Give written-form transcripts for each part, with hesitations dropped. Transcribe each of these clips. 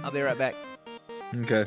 I'll be right back. Okay.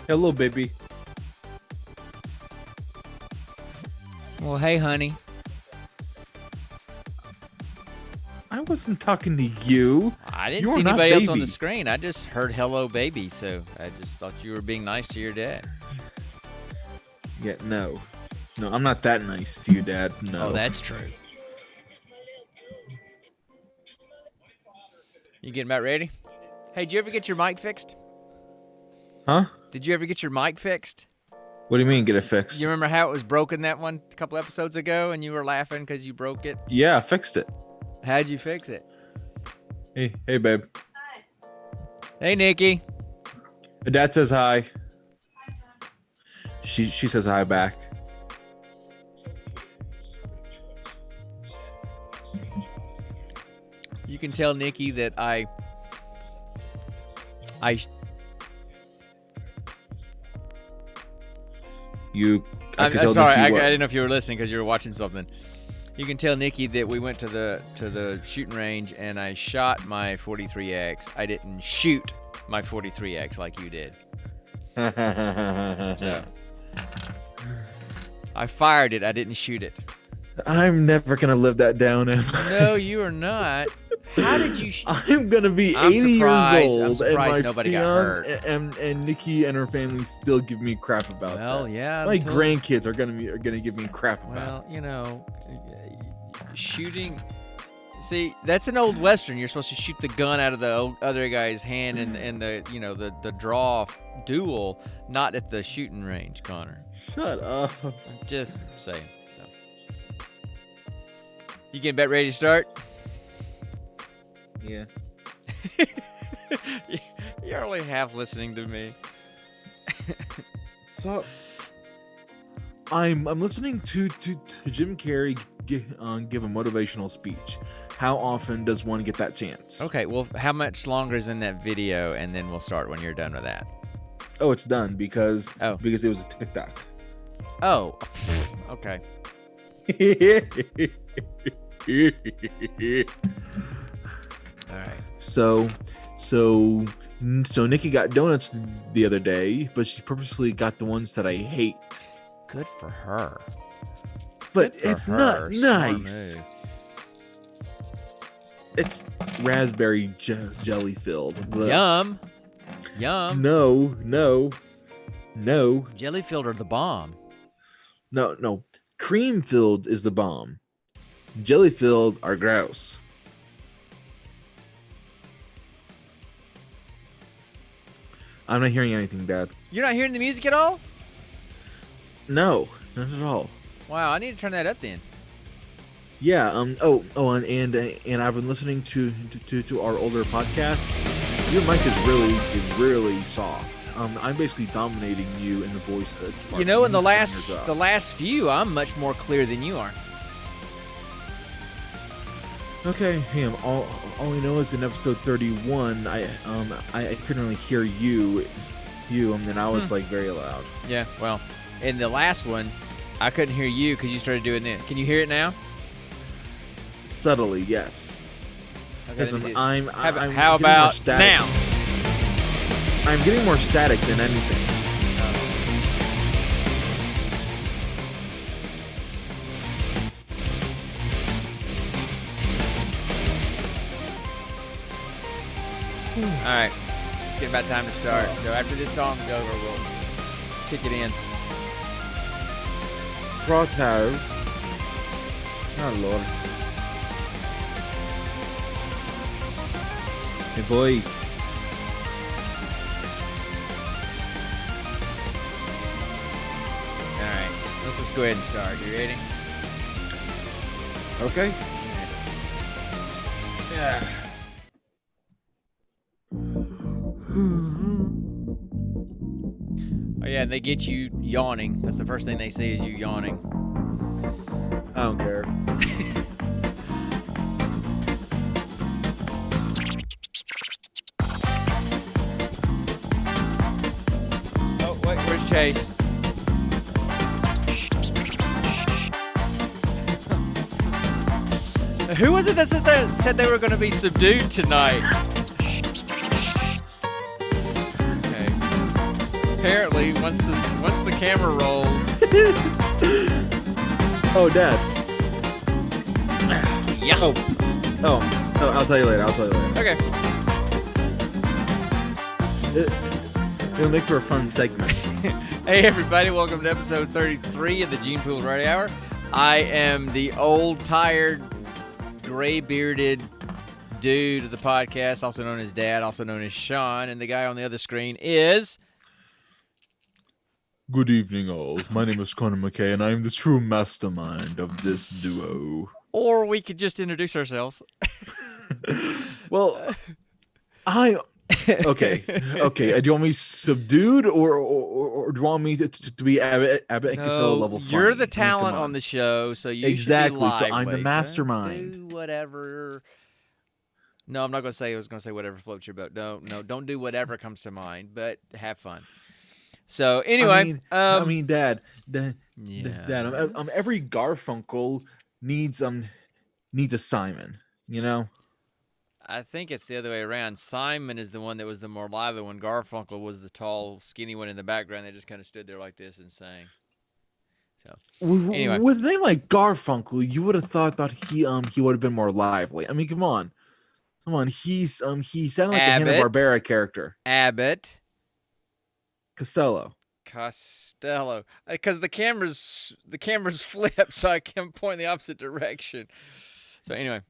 Hello, baby. Well, hey, honey. I wasn't talking to you. I didn't You see are not anybody else on baby. the screen. I just heard hello, baby. So I just thought you were being nice to your dad. Yeah, no. No, I'm not that nice to you, Dad. No. Oh, that's true. You getting about ready? Hey, did you ever get your mic fixed? Huh? Did you ever get your mic fixed? What do you mean, get it fixed? You remember how it was broken that one a couple episodes ago and you were laughing because you broke it? Yeah, I fixed it. How'd you fix it? Hey, babe. Hey, Nikki. Dad says hi. She says hi back. You can tell Nikki that I I could I'm tell sorry, Nikki I what? didn't know if you were listening because you were watching something. You can tell Nikki that we went to the shooting range and I shot my 43X. I didn't shoot my 43X like you did. So, I fired it. I didn't shoot it. I'm never gonna live that down, am I? No, you are not. How did you? I'm gonna be I'm 80 surprised- years I'm old, surprised and my nobody got fiance hurt. and Nikki and her family still give me crap about Well, that. yeah. My until- grandkids are gonna give me crap about Well, it. you know, shooting See, that's an old western. You're supposed to shoot the gun out of the other guy's hand and the the draw duel, not at the shooting range, Connor. Shut up. I'm just saying. So. You getting about ready to start? Yeah. You're only half listening to me. So I'm listening to Jim Carrey give a motivational speech. How often does one get that chance? Okay, well, how much longer is in that video, and then we'll start when you're done with that. Oh, it's done because Oh. it was a TikTok. Oh, okay. All right. So Nikki got donuts the other day, but she purposely got the ones that I hate. Good for her. But Good for it's her. not Smart nice. move. It's raspberry jelly filled. Yum. Yum. No. Jelly filled are the bomb. No. Cream filled is the bomb. Jelly filled are gross. I'm not hearing anything, Dad. You're not hearing the music at all? No, not at all. Wow, I need to turn that up then. Yeah. And I've been listening to our older podcasts. Your mic is really soft. I'm basically dominating you in the voice. You know, in the turn yours up. last few, I'm much more clear than you are. Okay, hey, all I know is in episode 31, I couldn't really hear you, and then I was like very loud. Yeah, well, in the last one, I couldn't hear you because you started doing this. Can you hear it now? Subtly, yes. Okay, Because let me do- I'm how getting how more about static. now? I'm getting more static than anything. All right, it's getting about time to start. So after this song's over, we'll kick it in. Proto. Oh lord. Hey boy. All right, let's just go ahead and start. You ready? Okay. Yeah. Oh yeah, and they get you yawning. That's the first thing they see is you yawning. I don't care. Oh wait, where's Chase? Who was it that said they were going to be subdued tonight? Okay. Apparently, once the camera rolls. Oh, Dad. Yeah. Oh, I'll tell you later. Okay. It'll make for a fun segment. Hey everybody, welcome to episode 33 of the Gene Pool Radio Hour. I am the old, tired, gray-bearded dude of the podcast, also known as Dad, also known as Sean, and the guy on the other screen is... Good evening, all. My name is Connor McKay, and I am the true mastermind of this duo. Or we could just introduce ourselves. Well, okay. Do you want me subdued, or do you want me to be Abbott Costello level? You're funny? the I mean, come talent on on. the show, so you Exactly, should be so I'm lively. the mastermind. Do whatever. No, I'm not going to say. I was going to say whatever floats your boat. Don't do whatever comes to mind, but have fun. So anyway, I mean, Dad, yeah. Dad, every Garfunkel needs a Simon, you know. I think it's the other way around. Simon is the one that was the more lively one. Garfunkel was the tall, skinny one in the background that just kind of stood there like this and sang. So anyway, With a name like Garfunkel, you would have thought he would have been more lively. I mean, come on, he sounded like a Hanna-Barbera character. Abbott Costello, because the cameras flip, so I can point in the opposite direction. So anyway,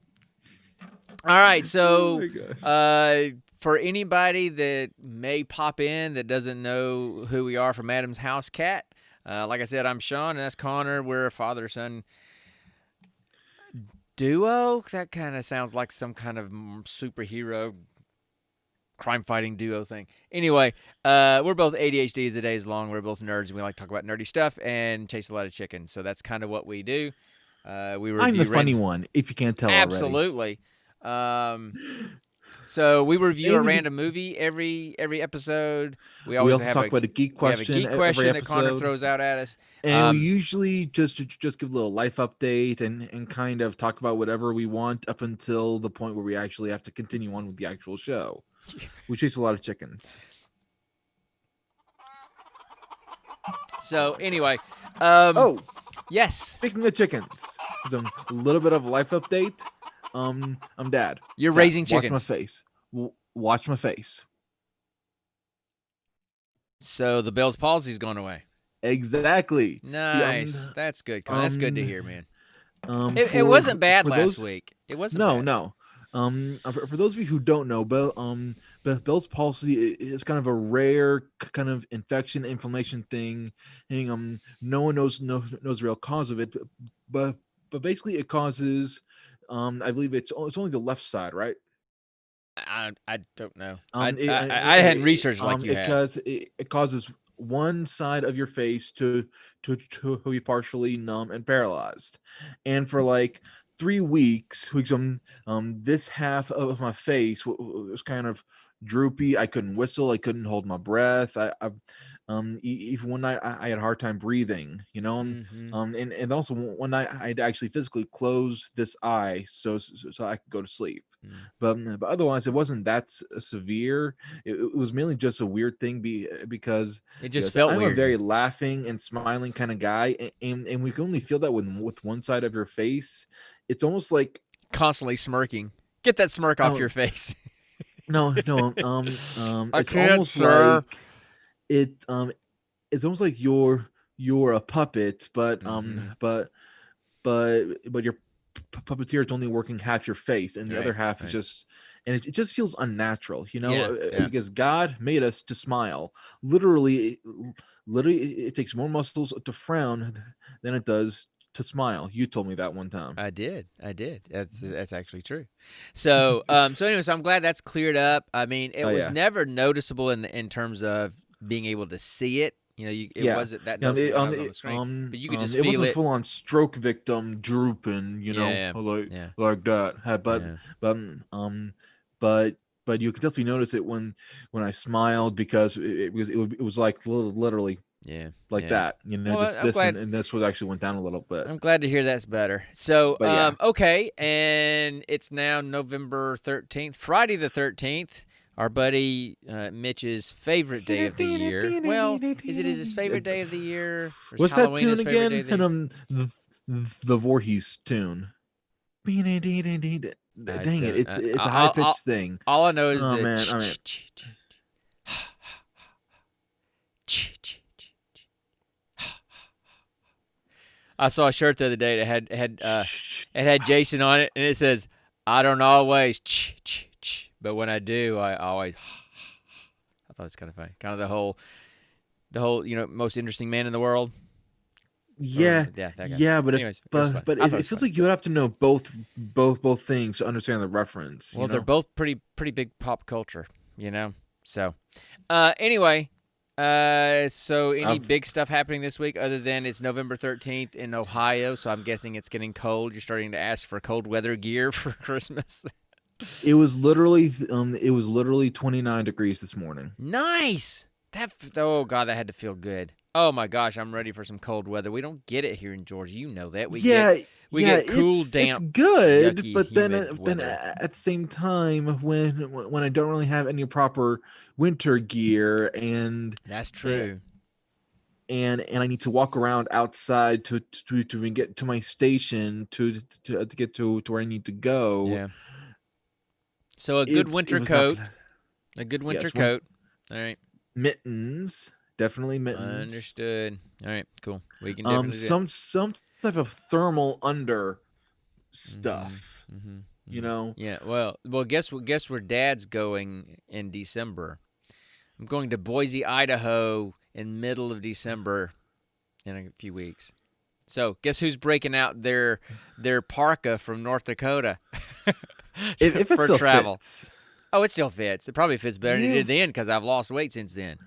All right, Oh so my gosh. for anybody that may pop in that doesn't know who we are from Adam's House Cat, like I said, I'm Sean, and that's Connor. We're a father-son duo. That kind of sounds like some kind of superhero crime-fighting duo thing. Anyway, we're both ADHD as the day is long. We're both nerds, and we like to talk about nerdy stuff and chase a lot of chicken. So that's kind of what we do. We I'm the review funny one, if you can't tell already. Absolutely. Um, So we review a Mainly be- random movie every episode. We we always also have talk a about a geek we have a question geek every question that Connor episode. throws out at us. And we usually just give a little life update and kind of talk about whatever we want up until the point where we actually have to continue on with the actual show. We chase a lot of chickens. So anyway, Oh, yes, speaking of chickens, a little bit of a life update. I'm Dad. you're Dad, raising Watch my chickens. face. Watch my face. So the Bell's palsy's gone away. Exactly. Nice. That's good. Connor. That's good to hear, man. It For- wasn't bad for last those- week. It wasn't No, bad. no. For those of you who don't know, Bell's palsy is kind of a rare kind of infection, inflammation thing. And, no one knows the real cause of it, but basically it causes, I believe it's only the left side, right? I don't know. It- I hadn't researched like you it have. it causes one side of your face to be partially numb and paralyzed, and for like 3 weeks, this half of my face was kind of droopy. I couldn't whistle. I couldn't hold my breath. Even one night I had a hard time breathing. Mhm. And also one night I had to actually physically close this eye so I could go to sleep. But otherwise, it wasn't that severe. It was mainly just a weird thing because It just felt I'm weird. a very laughing and smiling kind of guy, and we can only feel that with one side of your face. It's almost like Constantly smirking. Get that smirk off Oh, your face. no, I it's can't, almost sir. like it's almost like you're a puppet, but Mhm. but your puppeteer is only working half your face, and the other Right, half right. is just, and it just feels unnatural, Yeah. because God made us to smile. Literally, it takes more muscles to frown than it does to smile. You told me that one time. I did. That's actually true. So anyways, I'm glad that's cleared up. I mean, it Oh, was yeah. never noticeable in terms of being able to see it. It Yeah. wasn't that Yeah, noticeable when I was on the screen, but you could just it feel wasn't it. full on stroke victim drooping, Yeah, yeah. like that. But Yeah. but but but you could definitely notice it when I smiled, because it was like literally Yeah, like yeah. that. Well, Just I'm this glad. and this would actually went down a little bit. I'm glad to hear that's better. So, But yeah. okay, and it's now November 13th, Friday the 13th. Our buddy Mitch's favorite day of the year. Well, is it his favorite day of the year? Or is What's Halloween that tune his favorite day again? of the year? And the Voorhees tune. Dang it! It's a high pitched thing. All I know is Oh, the man, I saw a shirt the other day that had Jason on it, and it says, "I don't always," but when I do, I always. I thought it was kind of funny. Kind of the whole most interesting man in the world. Yeah, Yeah, that guy. yeah, but Anyways, it was fun. I thought it was feels funny. like you would have to know both things to understand the reference. Well, you they're know? both pretty big pop culture, So, anyway, so any big stuff happening this week other than it's November 13th in Ohio, so I'm guessing it's getting cold. You're starting to ask for cold weather gear for Christmas. It was literally 29 degrees this morning. Nice. Oh god, that had to feel good. Oh my gosh, I'm ready for some cold weather. We don't get it here in Georgia. You know that. We get cool, damp, it's good, yucky, but then humid weather. at the same time, when I don't really have any proper winter gear, and That's true. and I need to walk around outside to even get to my station to get to where I need to go. Yeah. So a good winter was coat. not- A good winter Yes, coat. All right. mittens, definitely mittens. Understood. All right, cool. We can definitely do Some type of thermal under stuff. You know. Yeah. Well. Guess where Dad's going in December. I'm going to Boise, Idaho, in middle of December, in a few weeks. So guess who's breaking out their parka from North Dakota If it for still travel? fits. Oh, it still fits. It probably fits better than it You did then because I've lost weight since then.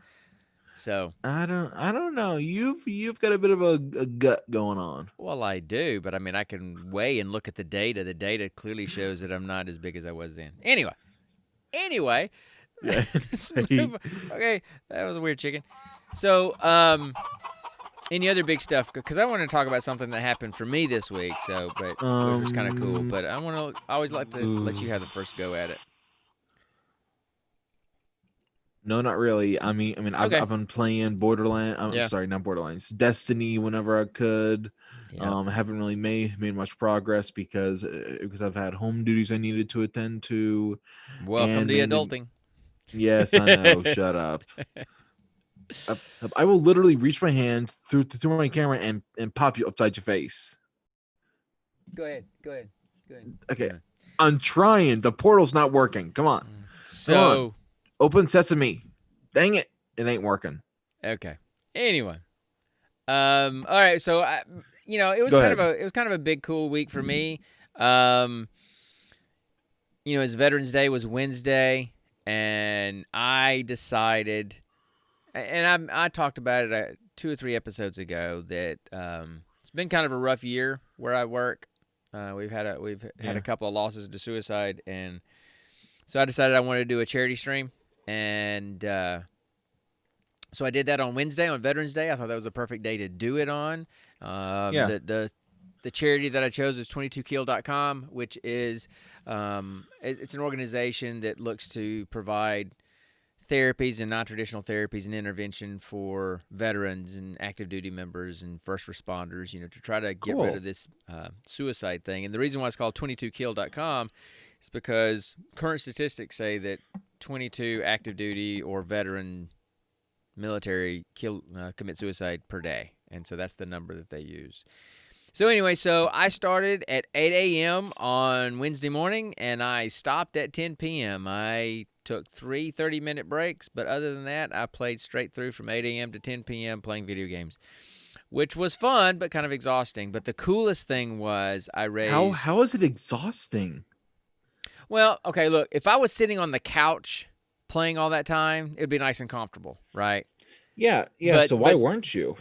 So, I don't know. You've got a bit of a gut going on. well, I do, but I mean, I can weigh and look at the data. The data clearly shows that I'm not as big as I was then. Anyway, Yeah. let's move. Okay, that was a weird chicken. So, any other big stuff? Because I want to talk about something that happened for me this week. So, but which was kind of cool. But I want to. I always like to let you have the first go at it. No, not really. Okay. I've been playing Borderlands. Yeah. Sorry, not Borderlands. Destiny whenever I could. Yeah. I haven't really made much progress because I've had home duties I needed to attend to. Welcome And to mainly, adulting. yes, I know. Shut up. I will literally reach my hand through my camera and pop you upside your face. Go ahead. Okay, I'm trying. The portal's not working. Come on. So, Come on. Open sesame. Dang it. It ain't working. okay. Anyway, all right. So, it was Go kind ahead. of a big cool week for me. As Veterans Day was Wednesday, and I decided, and I talked about it 2 or 3 episodes ago that it's been kind of a rough year where I work. We've had a couple of losses to suicide, and so I decided I wanted to do a charity stream, and so I did that on Wednesday, on Veterans Day. I thought that was a perfect day to do it on. Yeah. The charity that I chose is 22kill.com, which is it's an organization that looks to provide therapies and non-traditional therapies and intervention for veterans and active duty members and first responders, to try to get rid of this suicide thing. And the reason why it's called 22kill.com is because current statistics say that 22 active duty or veteran military commit suicide per day. And so that's the number that they use. So anyway, I started at 8 a.m. on Wednesday morning, and I stopped at 10 p.m. I took 3 30-minute breaks, but other than that, I played straight through from 8 a.m. to 10 p.m. playing video games, which was fun but kind of exhausting. But the coolest thing was I raised... How is it exhausting? Well, okay, look, if I was sitting on the couch playing all that time, it'd be nice and comfortable, right? Yeah. So why weren't you?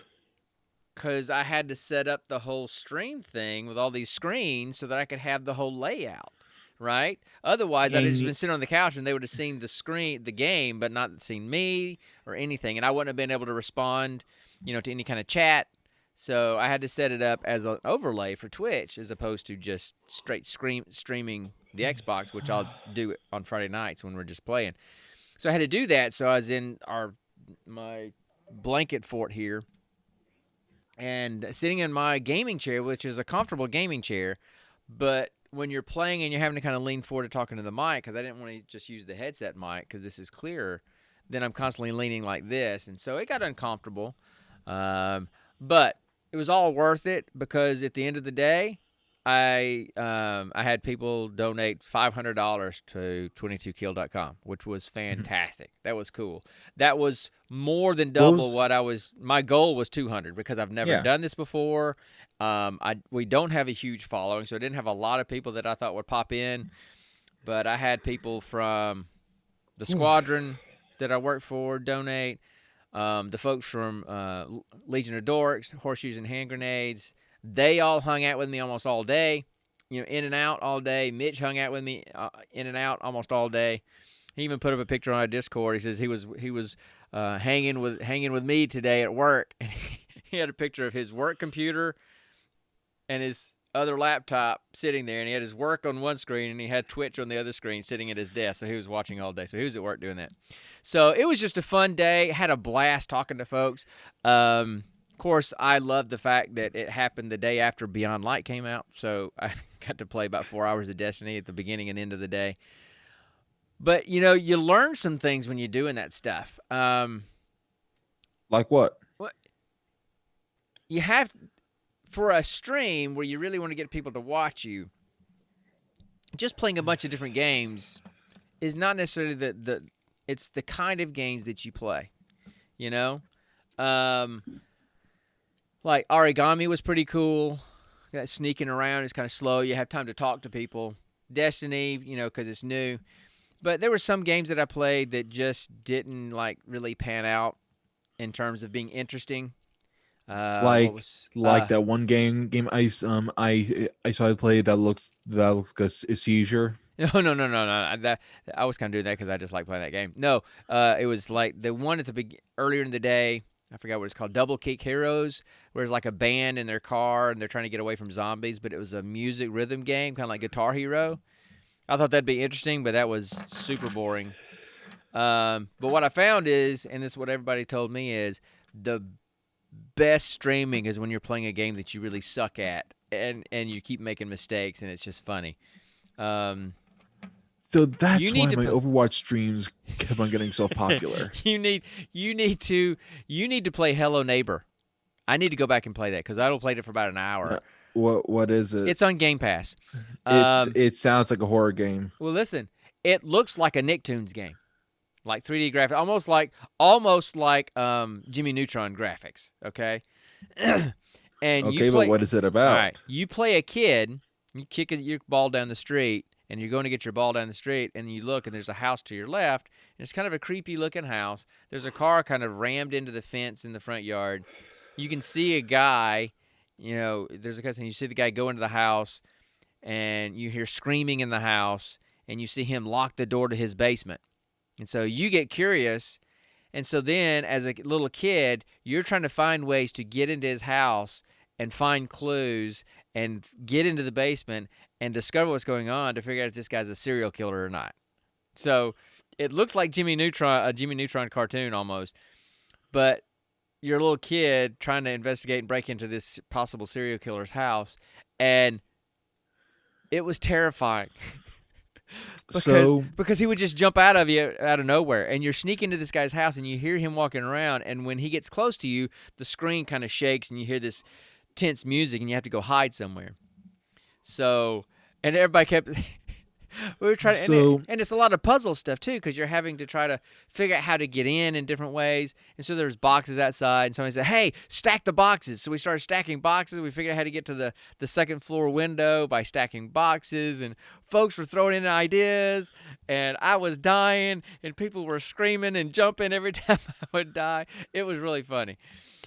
Because I had to set up the whole stream thing with all these screens so that I could have the whole layout, right? Otherwise, I'd have just been sitting on the couch and they would have seen the game, but not seen me or anything, and I wouldn't have been able to respond, to any kind of chat. So I had to set it up as an overlay for Twitch as opposed to just straight streaming the Xbox, which I'll do on Friday nights when we're just playing. So I had to do that. So I was in my blanket fort here, and sitting in my gaming chair, which is a comfortable gaming chair, but when you're playing and you're having to kind of lean forward to talking to the mic, because I didn't want to just use the headset mic because this is clearer, then I'm constantly leaning like this, and so it got uncomfortable. But it was all worth it because at the end of the day, I had people donate $500 to 22kill.com, which was fantastic. That was cool. That was more than double what I was. My goal was 200 because I've never done this before. We don't have a huge following, so I didn't have a lot of people that I thought would pop in. But I had people from the squadron that I worked for donate. The folks from Legion of Dorks, Horseshoes and Hand Grenades. They all hung out with me almost all day, in and out all day. Mitch hung out with me in and out almost all day. He even put up a picture on our Discord. He says he was hanging with me today at work, and he had a picture of his work computer and his other laptop sitting there, and he had his work on one screen and he had Twitch on the other screen sitting at his desk. So he was watching all day. So he was at work doing that. So it was just a fun day. Had a blast talking to folks. Of course, I love the fact that it happened the day after Beyond Light came out, so I got to play about 4 hours of Destiny at the beginning and end of the day. But, you learn some things when you're doing that stuff. Like what? You have, for a stream where you really want to get people to watch you, just playing a bunch of different games is not necessarily it's the kind of games that you play, you know? Um, like Origami was pretty cool. That sneaking around is kind of slow. You have time to talk to people. Destiny, because it's new. But there were some games that I played that just didn't like really pan out in terms of being interesting. What Like was that one game I saw you play that looks like a seizure. No. That I was kind of doing that because I just like playing that game. No, it was like the one at the earlier in the day. I forgot what it's called. Double Kick Heroes, where it's like a band in their car and they're trying to get away from zombies, but it was a music rhythm game, kind of like Guitar Hero. I thought that'd be interesting, but that was super boring. But what I found is, and this is what everybody told me, is the best streaming is when you're playing a game that you really suck at, and you keep making mistakes, and it's just funny. So You that's need why to my Overwatch streams kept on getting so popular. you need to play Hello Neighbor. I need to go back and play that because I played it for about an hour. What is it? It's on Game Pass. It sounds like a horror game. Well, listen, it looks like a Nicktoons game, like 3D graphics, almost like Jimmy Neutron graphics. Okay, and Okay, you play. but what is it about? All right, you play a kid. You kick your ball down the street, and you're going to get your ball down the street, and you look, and there's a house to your left, and it's kind of a creepy-looking house. There's a car kind of rammed into the fence in the front yard. You can see a guy, there's a cutscene. You see the guy go into the house, and you hear screaming in the house, and you see him lock the door to his basement. And so you get curious, and so then as a little kid, you're trying to find ways to get into his house and find clues and get into the basement and discover what's going on to figure out if this guy's a serial killer or not. So it looks like a Jimmy Neutron cartoon almost, but you're a little kid trying to investigate and break into this possible serial killer's house, and it was terrifying. Because he would just jump out of nowhere, and you're sneaking into this guy's house, and you hear him walking around, and when he gets close to you, the screen kind of shakes, and you hear this tense music, and you have to go hide somewhere. So, and everybody kept we were trying to, and it's a lot of puzzle stuff too, because you're having to try to figure out how to get in different ways. And so there's boxes outside, and somebody said, "Hey, stack the boxes." So we started stacking boxes. We figured out how to get to the second floor window by stacking boxes, and folks were throwing in ideas, and I was dying, and people were screaming and jumping every time I would die. It was really funny.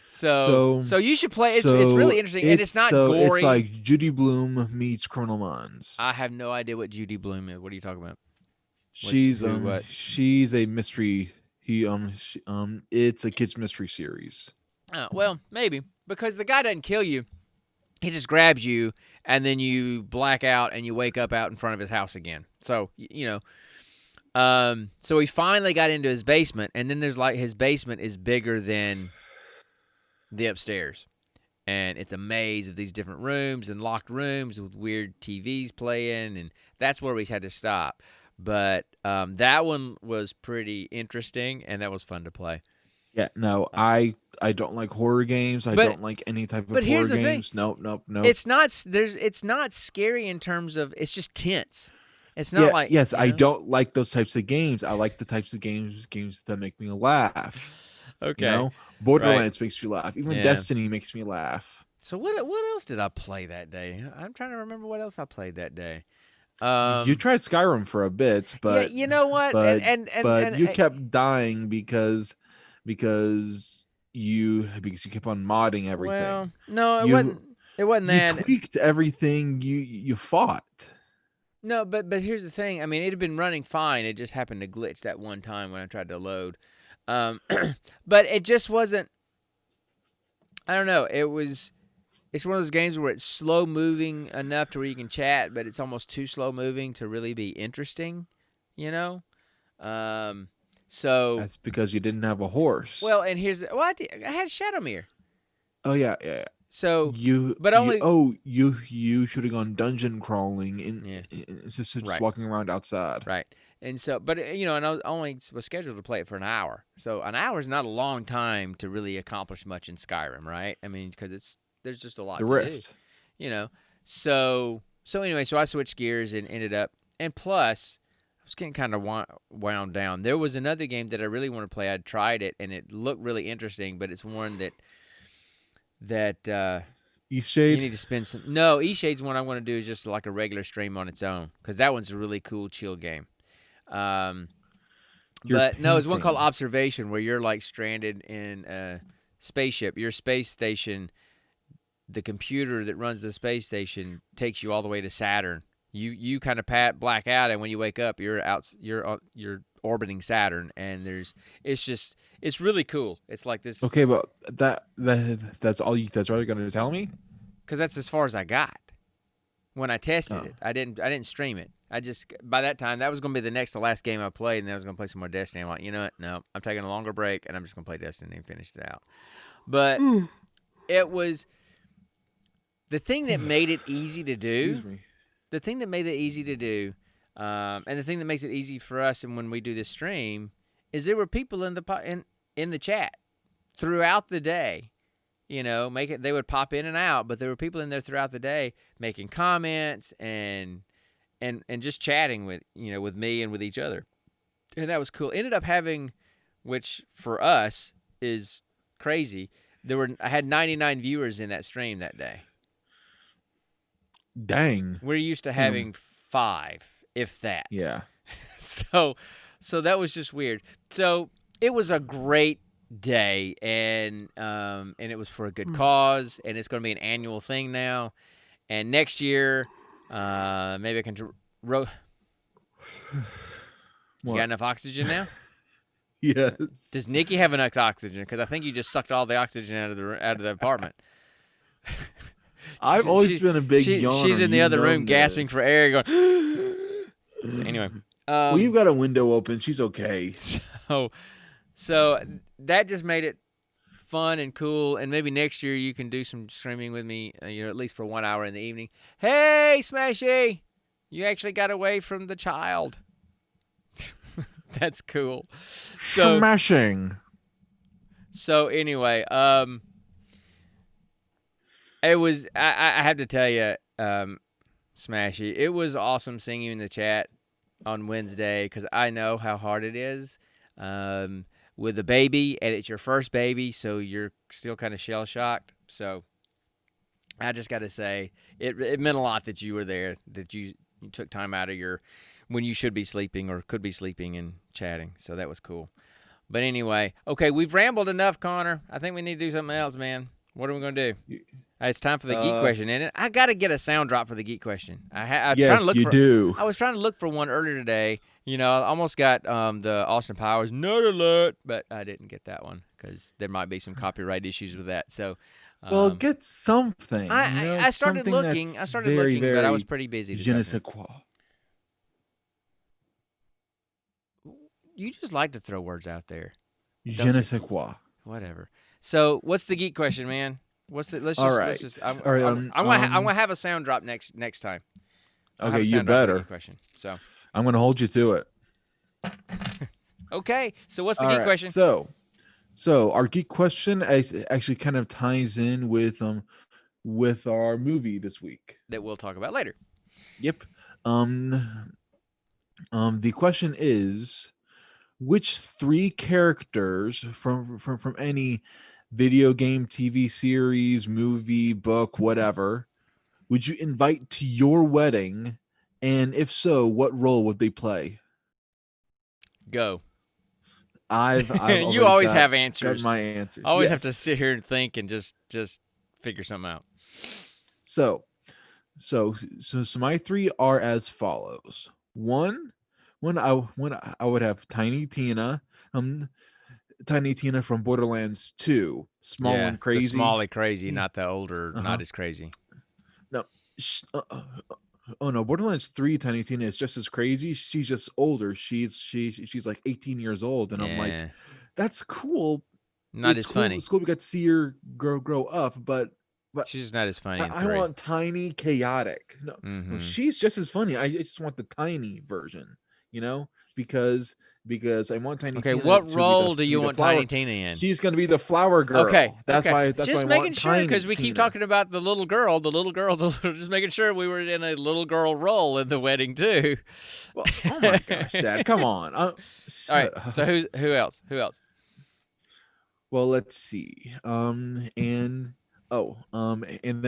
So you should play. It's really interesting, and it's not gory. It's like Judy Blume meets Criminal Minds. I have no idea what Judy Blume is. What are you talking about? She's a mystery. It's a kids mystery series. Well, maybe because the guy doesn't kill you. He just grabs you, and then you black out, and you wake up out in front of his house again. So so he finally got into his basement, and then there's his basement is bigger than the upstairs, and it's a maze of these different rooms and locked rooms with weird TVs playing, and that's where we had to stop. But that one was pretty interesting, and that was fun to play. Yeah, no, I don't like horror games. I don't like any type of horror games. But here's the thing. Nope. It's not scary in terms of, it's just tense. It's not like yes, I don't like those types of games. I like the types of games that make me laugh. Okay. Borderlands makes me laugh. Even Destiny makes me laugh. So what else did I play that day? I'm trying to remember what else I played that day. You tried Skyrim for a bit, but you know what? But you kept dying because you kept on modding everything. Well, no, it wasn't that. You tweaked everything you fought. No, but here's the thing. I mean, it had been running fine. It just happened to glitch that one time when I tried to load. But it just wasn't. I don't know. It's one of those games where it's slow moving enough to where you can chat, but it's almost too slow moving to really be interesting. So that's because you didn't have a horse. Well, and I had Shadowmere. Oh yeah. So you should have gone dungeon crawling just walking around outside. Right. And so, but and I was scheduled to play it for an hour. So an hour is not a long time to really accomplish much in Skyrim, right? I mean, because there's just a lot to Rift. do. So So anyway, so I switched gears and ended up, and plus, I was getting kind of wound down. There was another game that I really want to play. I'd tried it, and it looked really interesting, but it's one that East you Shade. need to spend some. No, Eastshade's one I want to do is just like a regular stream on its own, because that one's a really cool, chill game. You're But no, there's one called painting. Observation where you're like stranded in a spaceship. Your space station, the computer that runs the space station takes you all the way to Saturn. You kind of black out, and when you wake up, you're orbiting Saturn, and it's really cool. It's like this Okay, but that's all you're gonna tell me? because that's as far as I got when I tested Oh. it. I didn't stream it. I just by that time that was going to be the next to last game I played, and then I was going to play some more Destiny. I'm like, you know what? No, I'm taking a longer break, and I'm just going to play Destiny and finish it out. But it was the thing that made it easy to do. Excuse me. The thing that made it easy to do, and the thing that makes it easy for us, and when we do this stream, is there were people in the chat throughout the day. You know, they would pop in and out, but there were people in there throughout the day making comments and just chatting with me and with each other, and that was cool. Ended up having, which for us is crazy. I had 99 viewers in that stream that day. Dang. We're used to having 5, if that. Yeah. So that was just weird. So it was a great day, and it was for a good cause, and it's going to be an annual thing now. And next year, maybe I can. You What? got enough oxygen now? Yes. Does Nikki have enough oxygen? Because I think you just sucked all the oxygen out of the apartment. I've always been a big yawner. She's in the you other know room gasping this. for air, going. So anyway, Well, you've got a window open. She's okay. So that just made it fun and cool. And maybe next year you can do some streaming with me, at least for 1 hour in the evening. Hey, Smashy, you actually got away from the child. That's cool. So Smashing. So anyway, it was. I have to tell you, Smashy, it was awesome seeing you in the chat on Wednesday because I know how hard it is with a baby, and it's your first baby, so you're still kind of shell shocked. So I just got to say, it meant a lot that you were there, that you took time out of when you should be sleeping or could be sleeping and chatting. So that was cool. But anyway, okay, we've rambled enough, Connor. I think we need to do something else, man. What are we going to do? It's time for the geek question, isn't it? I got to get a sound drop for the geek question. Yes, you do. I was trying to look for one earlier today. I almost got the Austin Powers nerd alert, but I didn't get that one because there might be some copyright issues with that. So, Well, get something. I started something looking. that's I started very, looking, but I very was pretty busy. Je ne sais quoi. You just like to throw words out there. Je ne sais quoi. Whatever. So, what's the geek question, man? Let's just. I'm gonna have a sound drop next time. Okay, you better. Question. So I'm gonna hold you to it. Okay. So what's the geek question? So our geek question actually kind of ties in with our movie this week that we'll talk about later. Yep. The question is, which 3 characters from any video game, TV series, movie, book, whatever, would you invite to your wedding? And if so, what role would they play? Go. I've you always have answers. Got my answers. I always have to sit here and think and just figure something out. So my 3 are as follows. One, I would have Tiny Tina. Tiny Tina from Borderlands 2. Small and crazy. The smally crazy, not the older, not as crazy. No. Oh no, Borderlands 3 Tiny Tina is just as crazy. She's just older. She's like 18 years old, and I'm like, that's cool. Not as funny. It's cool we got to see her grow up, but she's just not as funny. I want tiny, chaotic. No, she's just as funny. I just want the tiny version. you know, because I want Tiny Okay, Tina what to be role do to be you the want flower. Tiny Tina in? She's gonna be the flower Okay, girl. That's okay. why I Just making want sure Tiny because we keep Tina. talking about the little girl, just making sure we were in a little girl role in the wedding too. Well, oh my gosh, Dad, come on. All right. Shut So up. who else? Who else? Well, let's see. And then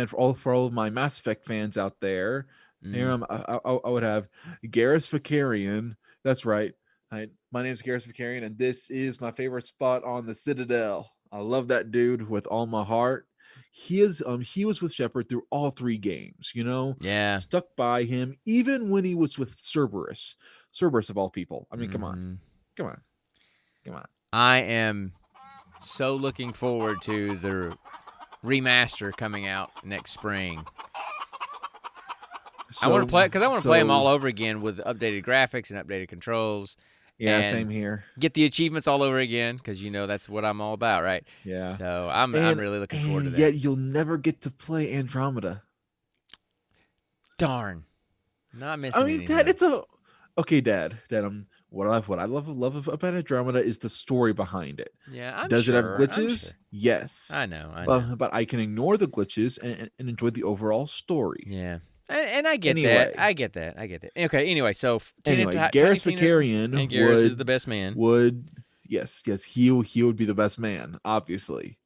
for all of my Mass Effect fans out there, here Mm. I would have Garrus Vakarian. That's right. My name is Garrus Vakarian, and this is my favorite spot on the Citadel. I love that dude with all my heart. He was with Shepard through all three games. You know, Yeah. stuck by him even when he was with Cerberus. Cerberus of all people. I mean, Mm-hmm. come on, come on. I am so looking forward to the remaster coming out next spring. I want to play because I want to play them all over again with updated graphics and updated controls. Yeah, And same here. get the achievements all over again because that's what I'm all about, right? Yeah. So I'm really looking forward to that. Yet you'll never get to play Andromeda. Darn, not missing I mean, anything. Dad, okay, Dad. What I love about Andromeda is the story behind it. Yeah, I'm Does sure. it have glitches? Sure. Yes. I know. But I can ignore the glitches and enjoy the overall story. Yeah. And I get Anyway. that. I get that. Okay. Anyway, so Garrus Vakarian and Garrus is the best man. Yes, he would be the best man, obviously,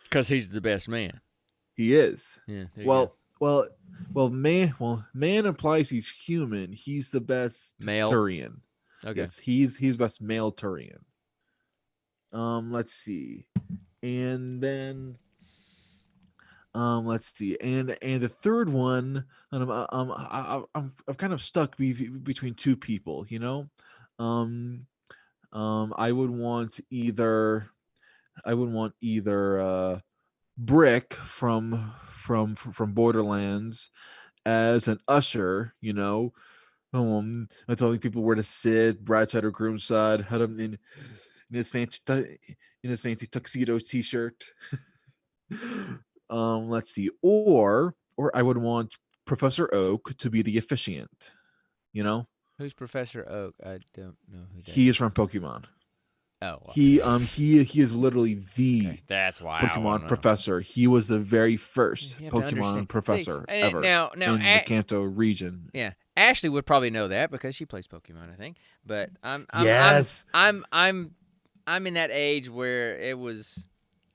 because he's the best man. He is. Yeah. Man implies he's human. He's the best male Turian. Okay. Yes, he's best male Turian. Let's see, and then let's see, and the third one, I'm kind of stuck between two people. You know, I would want either Brick from Borderlands as an usher, you know, telling people where to sit, bride's side or groom's side, had him in his fancy tuxedo t-shirt. Let's see, or I would want Professor Oak to be the officiant. You know, who's Professor Oak? I don't know who that he is from Pokemon. Oh, well. He is literally the that's why Pokemon professor. He was the very first Pokemon professor ever now in the Kanto region. Yeah, Ashley would probably know that because she plays Pokemon, I think. But I'm in that age where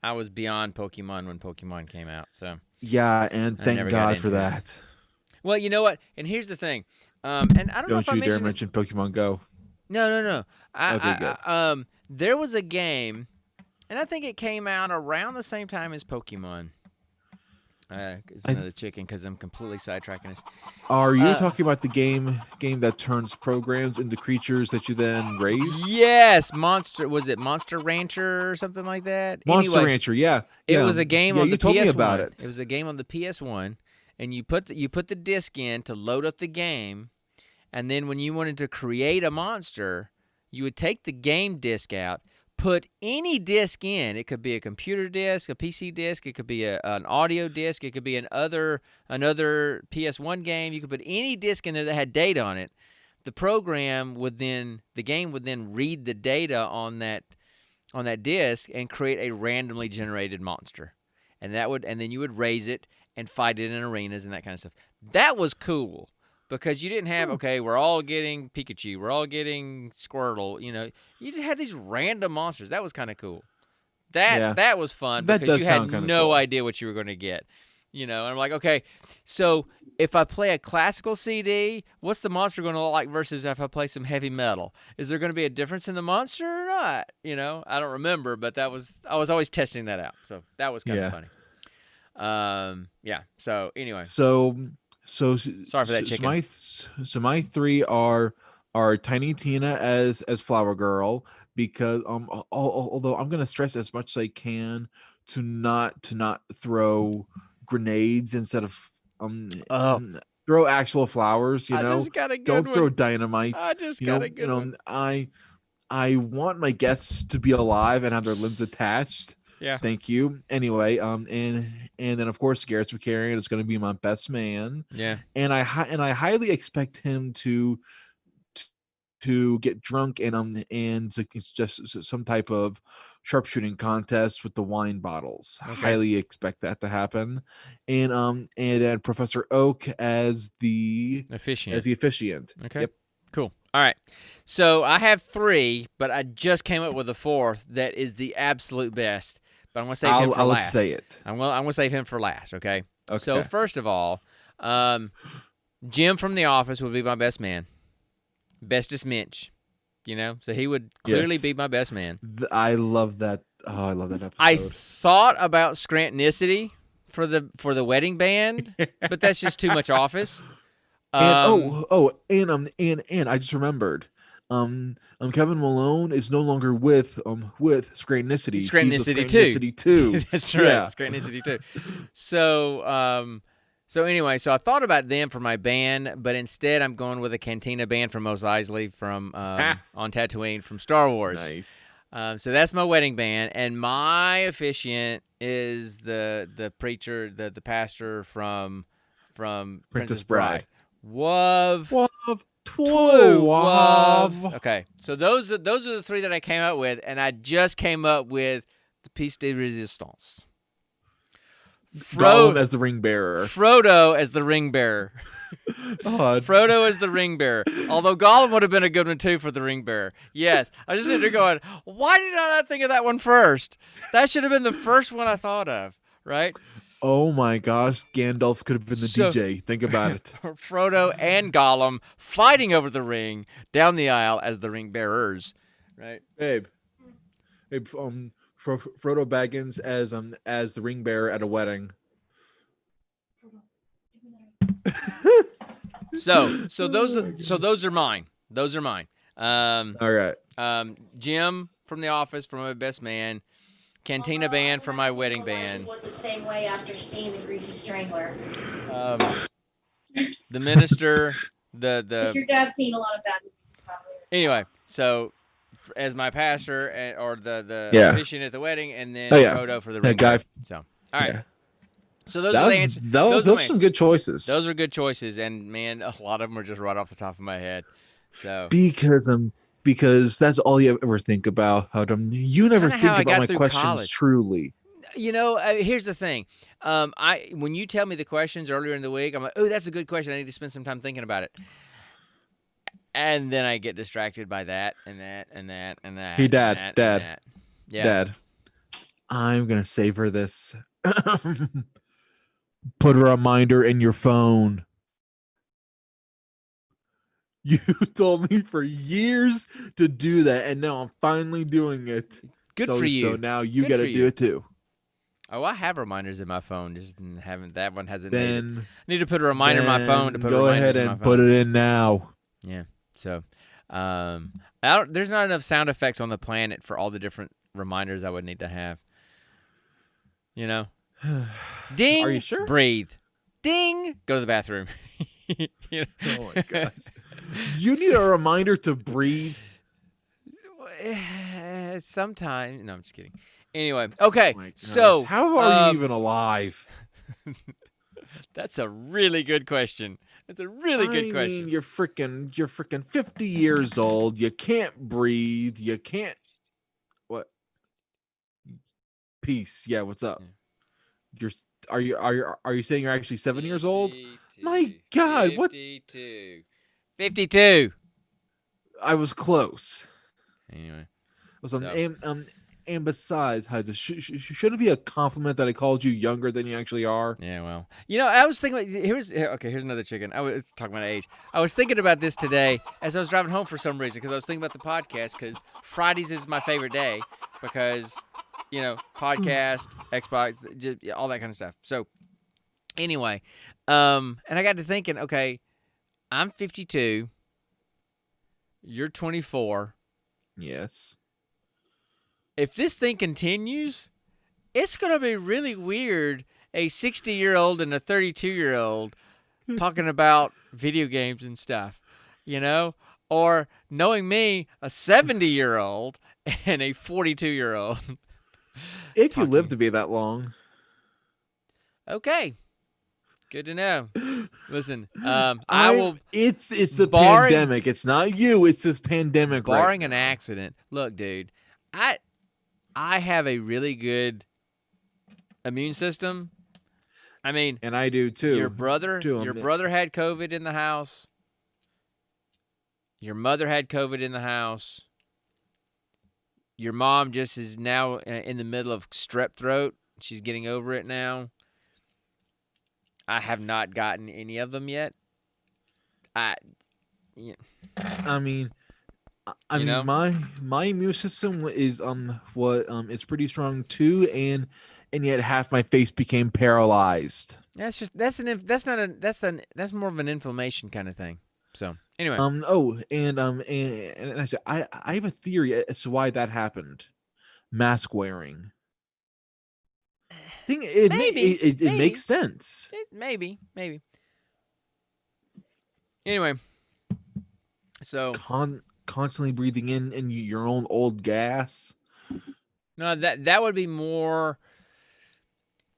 I was beyond Pokemon when Pokemon came out. So yeah, and thank God for that. Well, you know what? And here's the thing. And I don't know if you dare mention Pokemon Go. No. Okay, good. There was a game, and I think it came out around the same time as Pokemon. It's another chicken because I'm completely sidetracking this. Are you talking about the game that turns programs into creatures that you then raise? Yes, was it Monster Rancher or something like that? Monster Rancher, yeah. It was a game on the PS1. Told me about it. It was a game on the PS1, and you put the disc in to load up the game, and then when you wanted to create a monster, you would take the game disc out, put any disc in. It could be a computer disc, a PC disc. It could be an audio disc. It could be another PS1 game. You could put any disc in there that had data on it. The game would then read the data on that disc and create a randomly generated monster, and then you would raise it and fight it in arenas and that kind of stuff. That was cool. Because you didn't have, we're all getting Pikachu, we're all getting Squirtle, you know. You just had these random monsters. That was kind of cool. That was fun because you had no idea what you were going to get. You know, and I'm like, okay, so if I play a classical CD, what's the monster going to look like versus if I play some heavy metal? Is there going to be a difference in the monster or not? You know, I don't remember, but I was always testing that out. So that was kind of funny. So anyway. So sorry for that chicken. So my three are Tiny Tina as Flower Girl, because although I'm gonna stress as much as I can to not throw grenades instead of throw actual flowers. You know, don't throw dynamite. I just got a good one. I want my guests to be alive and have their limbs attached. Yeah. Thank you. Anyway, and then of course Garrus Vakarian is going to be my best man. Yeah. And I highly expect him to to get drunk it's just some type of sharpshooting contest with the wine bottles. Okay. Highly expect that to happen. And then Professor Oak as the Officiant. officiant. Okay. Yep. Cool. All right. So I have 3, but I just came up with a 4th that is the absolute best. But I'm gonna save him for I'll last. say it. I'm gonna save him for last. Okay. Okay. So first of all, Jim from The Office would be my best man. Bestest Minch. So he would clearly Yes. be my best man. I love that. Oh, I love that episode. I thought about Scrantonicity for the wedding band, but that's just too much Office. And and I just remembered. Kevin Malone is no longer with Scrantonicity. Scrantonicity He's a 2. That's right. Yeah. Scrantonicity 2. So anyway, so I thought about them for my band, but instead I'm going with a Cantina band from Mos Eisley from on Tatooine from Star Wars. Nice. So that's my wedding band, and my officiant is the preacher, the pastor from Princess Bride. Wav. Okay, so those are the 3 that I came up with, and I just came up with the piece de resistance. Gollum as the ring bearer. Frodo as the ring bearer. Oh, Frodo as the ring bearer. Although Gollum would have been a good one too for the ring bearer. Yes, I just sitting there going, why did I not think of that one first? That should have been the first one I thought of, right? oh my gosh, Gandalf could have been the DJ. Think about it. Frodo and Gollum fighting over the ring down the aisle as the ring bearers, right? Babe, Frodo Baggins as the ring bearer at a wedding. So those are mine. Those are mine. All right. Jim from The Office for my best man. Cantina band for my wedding band. Look the same way after seeing the Greasy Strangler. The minister, If your dad's seen a lot of bad movies, probably. Anyway, so as my pastor or the Yeah. officiant at the wedding, and then Oh, yeah. Frodo for the That ring. guy. So all right. Yeah. So those are the answers. Those are some good choices. Those are good choices, and man, a lot of them are just right off the top of my head. So because that's all you ever think about. You never kinda think how I about got my through questions college. truly. Here's the thing. When you tell me the questions earlier in the week, I'm like, oh, that's a good question. I need to spend some time thinking about it. And then I get distracted by that and that and that and that. Hey, and Dad, that, Dad, and that. Yeah. Dad, I'm gonna savor this. Put a reminder in your phone. You told me for years to do that, and now I'm finally doing it. Good So- for you. So now you Good got to for do you. it too. Oh, I have reminders in my phone. Just haven't. That one hasn't made it. Then I need to put a reminder in my phone to put go reminders ahead in my and phone. put it in now. Yeah. So, there's not enough sound effects on the planet for all the different reminders I would need to have. You know, ding. Are you sure? Breathe. Ding. Go to the bathroom. You know? Oh my gosh. You need a reminder to breathe. Sometimes. No, I'm just kidding. Anyway, okay. Oh my gosh. So, how are you even alive? that's a really good question. That's a really good question. Mean, you're freaking 50 years old. You can't breathe. You can't. What? Peace. Yeah. What's up? Yeah. Are you saying you're actually 7 years old? 52, My God, what? 52. 52. I was close. Anyway. And besides, shouldn't it be a compliment that I called you younger than you actually are? Yeah, well, I was thinking. Here's another chicken. I was talking about age. I was thinking about this today as I was driving home for some reason because I was thinking about the podcast because Fridays is my favorite day because, podcast, Xbox, just all that kind of stuff. So, anyway, and I got to thinking, okay, I'm 52. You're 24. Yes. If this thing continues, it's going to be really weird. A 60-year-old and a 32-year-old talking about video games and stuff, or knowing me, a 70-year-old and a 42-year-old. If you live to be that long. Okay. Good to know. Listen, I will. It's the barring- pandemic. It's not you. It's this pandemic. Barring right an now. accident. Look, dude, I have a really good immune system. I mean, And I do too. your brother had COVID in the house. Your mother had COVID in the house. Your mom just is now in the middle of strep throat. She's getting over it now. I have not gotten any of them yet. I mean, You know? my immune system is it's pretty strong too, and yet half my face became paralyzed. That's more of an inflammation kind of thing. So anyway, And I said I have a theory as to why that happened. Mask wearing. I think it Maybe. makes sense. maybe. Anyway, so Constantly breathing in your own old gas. no, that would be more.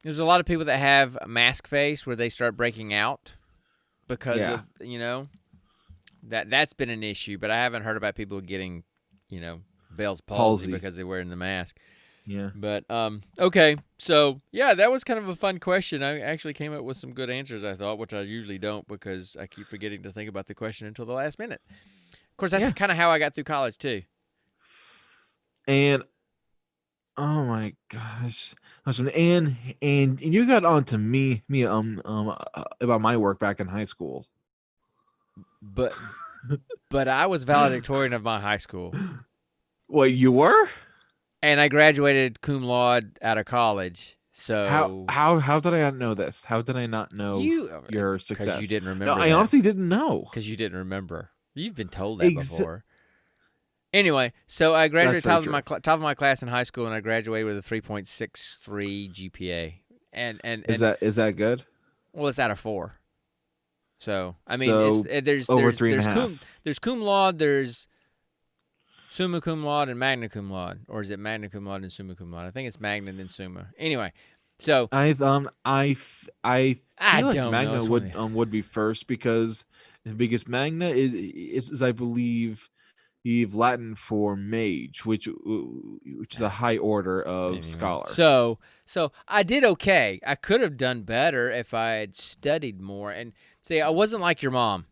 There's a lot of people that have mask face where they start breaking out because of that's been an issue. But I haven't heard about people getting Bell's palsy because they're wearing the mask. Yeah. But okay, so yeah, that was kind of a fun question. I actually came up with some good answers, I thought, which I usually don't because I keep forgetting to think about the question until the last minute. Of course, that's kind of how I got through college too. And oh my gosh, and you got on to me about my work back in high school. But I was valedictorian of my high school. What, you were? And I graduated cum laude out of college. So how did I not know this? How did I not know your success? Because you didn't remember. No, I honestly didn't know. Because you didn't remember. You've been told that before. Anyway, so I graduated top of my class in high school, and I graduated with a 3.63 GPA. And is that good? Well, it's out of 4. So I mean, there's over 3.5. There's cum laude, there's summa cum laude, and magna cum laude, or is it magna cum laude and summa cum laude? I think it's magna and then summa. Anyway, so I feel like don't magna know. would be first because magna is I believe Latin for mage, which is a high order of scholar. So I did okay. I could have done better if I had studied more. And see, I wasn't like your mom.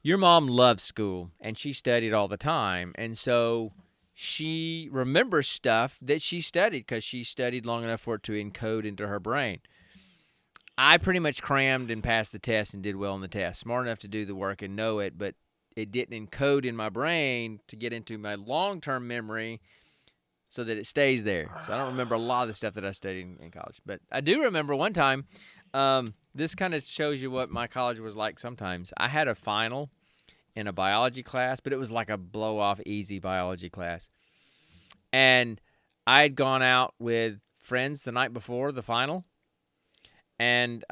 Your mom loved school, and she studied all the time. And so she remembers stuff that she studied because she studied long enough for it to encode into her brain. I pretty much crammed and passed the test and did well on the test. Smart enough to do the work and know it, but it didn't encode in my brain to get into my long-term memory so that it stays there. So I don't remember a lot of the stuff that I studied in college. But I do remember one time, this kind of shows you what my college was like sometimes. I had a final in a biology class, but it was like a blow-off easy biology class. And I had gone out with friends the night before the final, and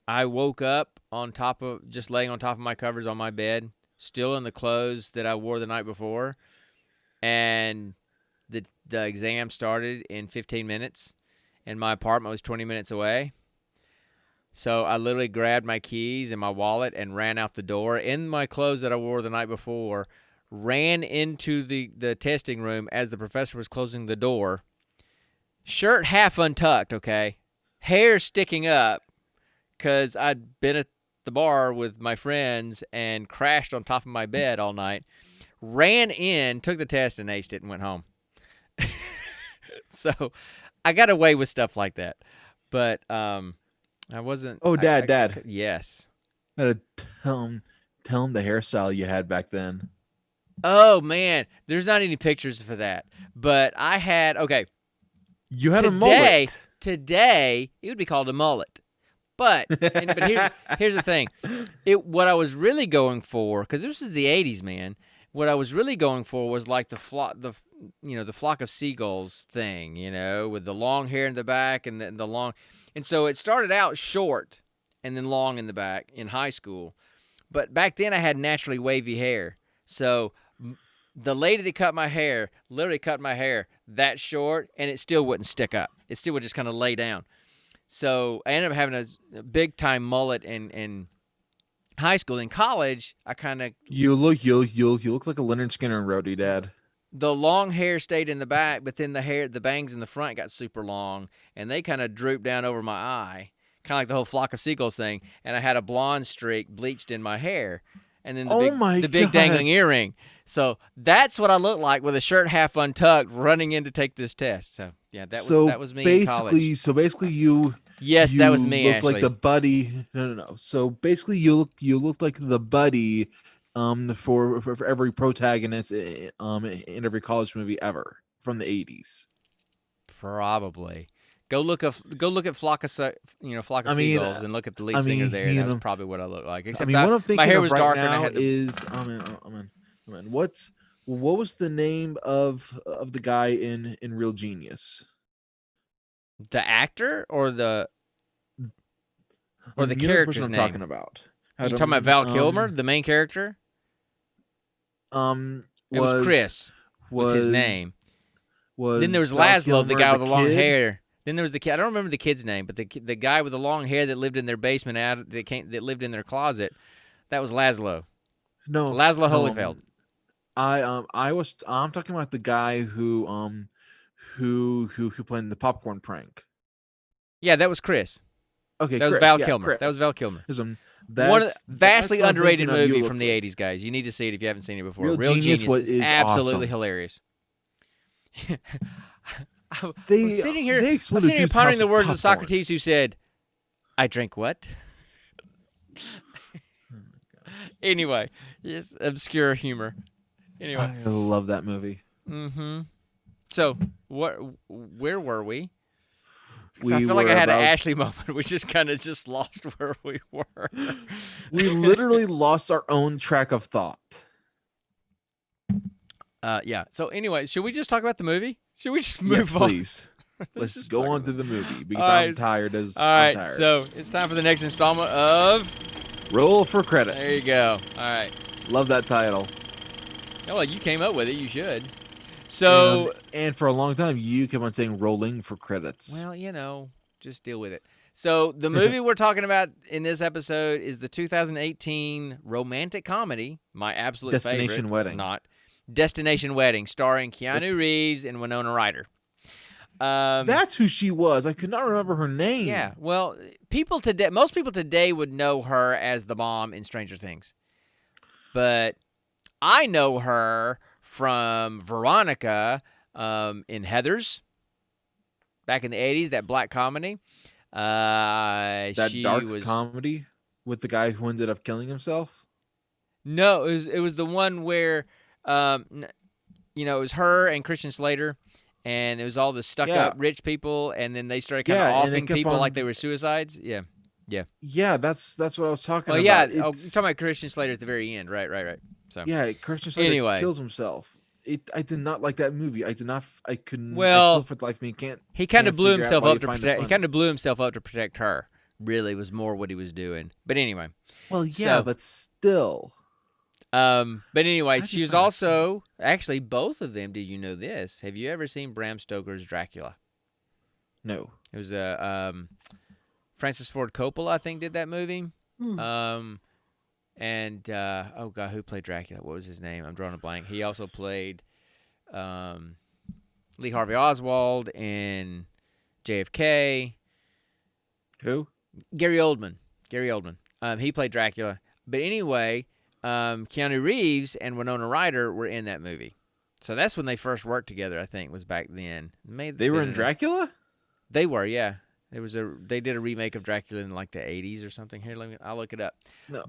I woke up just laying on top of my covers on my bed, still in the clothes that I wore the night before, and the exam started in 15 minutes, and my apartment was 20 minutes away. So I literally grabbed my keys and my wallet and ran out the door in my clothes that I wore the night before, ran into the testing room as the professor was closing the door, shirt half untucked, okay, hair sticking up, because I'd been at the bar with my friends and crashed on top of my bed all night, ran in, took the test, and aced it and went home. So I got away with stuff like that. But I wasn't. Oh, Dad. Yes. I had to tell him the hairstyle you had back then. Oh, man. There's not any pictures for that. But I had, okay. You had a mullet. Today, it would be called a mullet. But here's the thing. What I was really going for, because this is the 80s, man. What I was really going for was like the flock of seagulls thing, with the long hair in the back and the long. And so it started out short and then long in the back in high school. But back then I had naturally wavy hair. So the lady that cut my hair literally cut my hair that short, and it still wouldn't stick up. It still would just kind of lay down. So I ended up having a big time mullet in high school. In college, I kind of You look like a Leonard Skinner and Rhodey, Dad. the long hair stayed in the back, but then the bangs in the front got super long, and they kind of drooped down over my eye, kind of like the whole Flock of Seagulls thing. And I had a blonde streak bleached in my hair, and then the big dangling earring. So that's what I looked like with a shirt half untucked, running in to take this test. So yeah, that was me in college. So basically, you. Yes, that was me. Looked actually, like the buddy. No. So basically, you looked like the buddy, for every protagonist, in every college movie ever from the 80s. Probably. Go look at Flock of Seagulls and look at the lead singer there. That was probably what I looked like. Except what I'm thinking my hair of was right darker. now And I had is what was the name of the guy in Real Genius? the actor or the The character's person name? I'm talking about. You talking about Val Kilmer, the main character? It was Chris. Was his name? Then there was Laszlo, the guy with the long hair. Then there was the kid. I don't remember the kid's name, but the guy with the long hair that lived in their basement, that lived in their closet. That was Laszlo. No, Laszlo Holyfield. I'm talking about the guy who played the popcorn prank. Yeah, that was Chris. Okay, that was Val Kilmer. Chris. That was Val Kilmer. One of the vastly underrated movie from the 80s, guys. You need to see it if you haven't seen it before. Real Genius is absolutely hilarious. I'm sitting here pondering the words of Socrates, who said, "I drink what?" Anyway, yes, obscure humor. Anyway, I love that movie. Mm-hmm. So, where were we? I feel like I had an Ashley moment. We just kind of lost where we were. We literally lost our own track of thought. Yeah. So anyway, should we just talk about the movie? Should we just move on? Please. Let's go on to the movie because I'm tired. All right. So it's time for the next installment of Roll for Credits. There you go. All right. Love that title. Oh, well, you came up with it. You should. So and for a long time, you kept on saying "rolling for credits." Well, just deal with it. So the movie we're talking about in this episode is the 2018 romantic comedy, my absolute Destination favorite. Destination Wedding, starring Keanu Reeves and Winona Ryder. That's who she was. I could not remember her name. Yeah. Well, most people today would know her as the mom in Stranger Things, but I know her from Veronica in Heathers back in the 80s, that black comedy. That dark comedy with the guy who ended up killing himself? No, it was the one where, it was her and Christian Slater, and it was all the stuck-up rich people, and then they started kind of offing people like they were suicides. Yeah. Yeah, that's what I was talking about. Yeah, you're talking about Christian Slater at the very end. Right. So yeah, Christian Slater kills himself. I did not like that movie. I couldn't. Well, for the life of me, can't. He kind of blew himself up to protect. He kind of blew himself up to protect her. Really, was more what he was doing. But anyway. Well, yeah, but still. But anyway, she was also actually both of them. Did you know this? Have you ever seen Bram Stoker's Dracula? No. It was Francis Ford Coppola, I think, did that movie. And oh god, who played Dracula? What was his name? I'm drawing a blank. He also played Lee Harvey Oswald in JFK. Who? Gary Oldman. He played Dracula. But anyway, Keanu Reeves and Winona Ryder were in that movie. So that's when they first worked together, I think, was back then. They were in Dracula? They were, yeah. They did a remake of Dracula in like the 80s or something. Here, I'll look it up. No,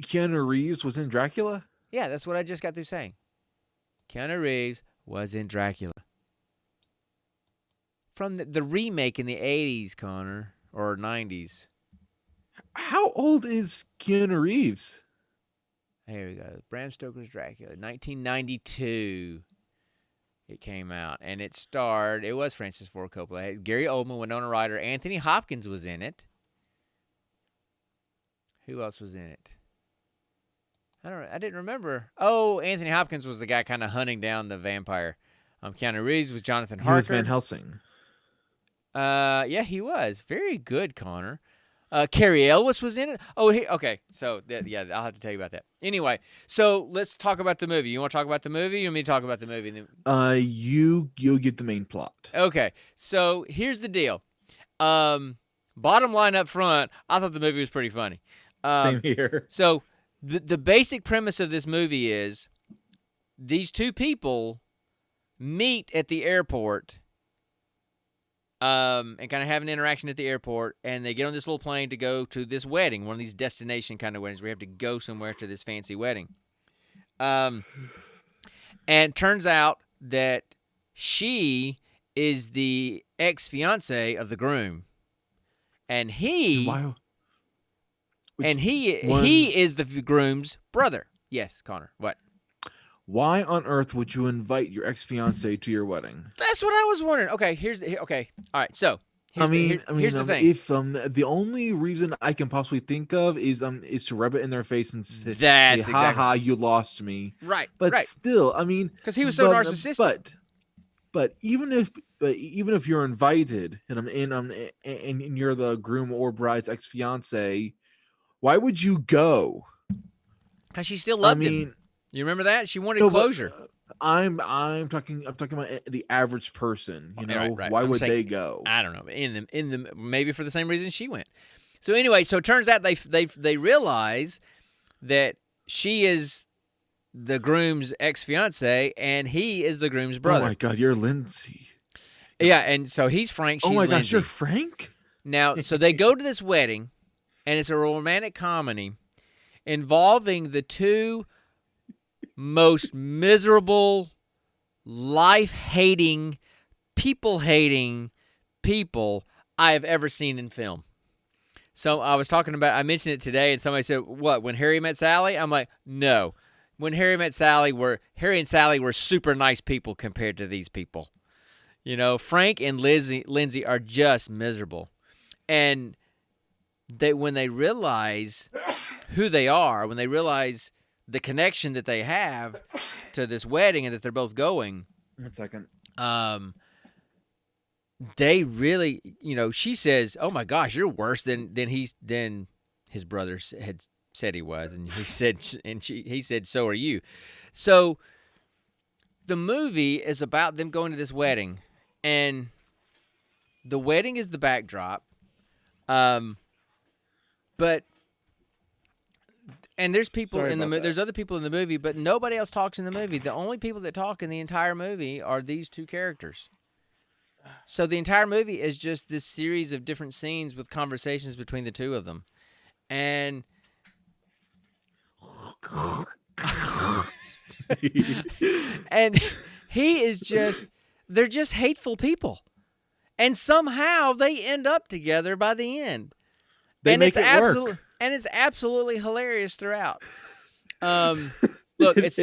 Keanu Reeves was in Dracula? Yeah, that's what I just got through saying. Keanu Reeves was in Dracula. From the remake in the 80s, Connor, or 90s. How old is Keanu Reeves? Here we go. Bram Stoker's Dracula, 1992. It came out, and it was Francis Ford Coppola. It had Gary Oldman, Winona Ryder, Anthony Hopkins was in it. Who else was in it? I didn't remember. Oh, Anthony Hopkins was the guy kind of hunting down the vampire. Keanu Reeves was Jonathan Harker. He was Van Helsing. Yeah, he was very good, Connor. Carrie Ellis was in it. Oh, okay. So yeah, I'll have to tell you about that. Anyway, so let's talk about the movie. You want to talk about the movie? You want me to talk about the movie? You get the main plot. Okay. So here's the deal. Bottom line up front, I thought the movie was pretty funny. Same here. So the basic premise of this movie is these two people meet at the airport. And kind of have an interaction at the airport, and they get on this little plane to go to this wedding, one of these destination kind of weddings where you have to go somewhere to this fancy wedding. And turns out that she is the ex-fiance of the groom, and he is the groom's brother. Yes, Connor. What? Why on earth would you invite your ex-fiance to your wedding? That's what I was wondering. Okay, okay. All right, so here's the thing. If the only reason I can possibly think of is to rub it in their face and say, "Ha, you lost me." Right. But right. still, I mean, because he was so narcissistic. But even if you're invited and you're the groom or bride's ex-fiance, why would you go? Because she still loved him. You remember that? She wanted closure. I'm talking about the average person. You know, right. Why would they go? I don't know. In the maybe for the same reason she went. So anyway, so it turns out they realize that she is the groom's ex-fiance and he is the groom's brother. Oh my God, you're Lindsay. Yeah, and so he's Frank. She's oh my Lindsay. gosh, you're Frank. Now, so they go to this wedding, and it's a romantic comedy involving the two most miserable, life-hating, people-hating people I have ever seen in film. So I mentioned it today, and somebody said, what, When Harry Met Sally? I'm like, no. When Harry and Sally were super nice people compared to these people. You know, Frank and Lindsay are just miserable. And when they realize who they are, when they realize the connection that they have to this wedding and that they're both going. 1 second. They really, she says, "Oh my gosh, you're worse than his brother had said he was," and he said, "So are you." So the movie is about them going to this wedding, and the wedding is the backdrop, but. And there's people there's other people in the movie, but nobody else talks in the movie. The only people that talk in the entire movie are these two characters. So the entire movie is just this series of different scenes with conversations between the two of them. And they're just hateful people. And somehow they end up together by the end. They make it work. And it's absolutely hilarious throughout. Look, it's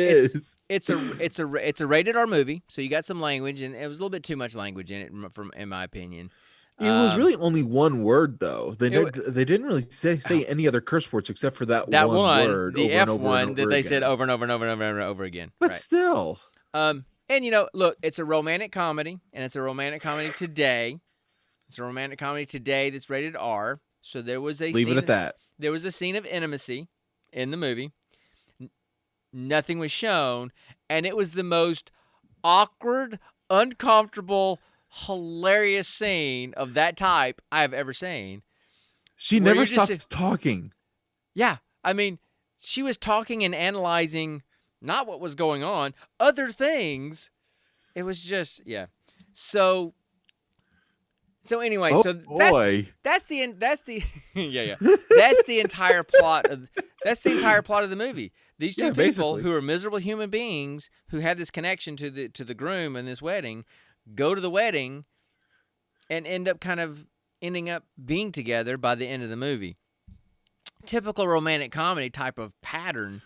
a rated R movie, so you got some language, and it was a little bit too much language in it, in my opinion. It was really only one word, though. They didn't really say any other curse words except for that one word. The over F and over one and that over they again. said over and over and over and over and over again. But right. still. And look, it's a romantic comedy, and it's a romantic comedy today. It's a romantic comedy today that's rated R. So there was Leave it at that. There was a scene of intimacy in the movie. Nothing was shown, and it was the most awkward, uncomfortable, hilarious scene of that type I have ever seen. She never stopped talking. Yeah, I mean, she was talking and analyzing not what was going on, other things. It was just, yeah. So anyway, that's the yeah. That's the entire plot of the movie. These two people who are miserable human beings who have this connection to the groom and this wedding go to the wedding and end up ending up being together by the end of the movie. Typical romantic comedy type of pattern,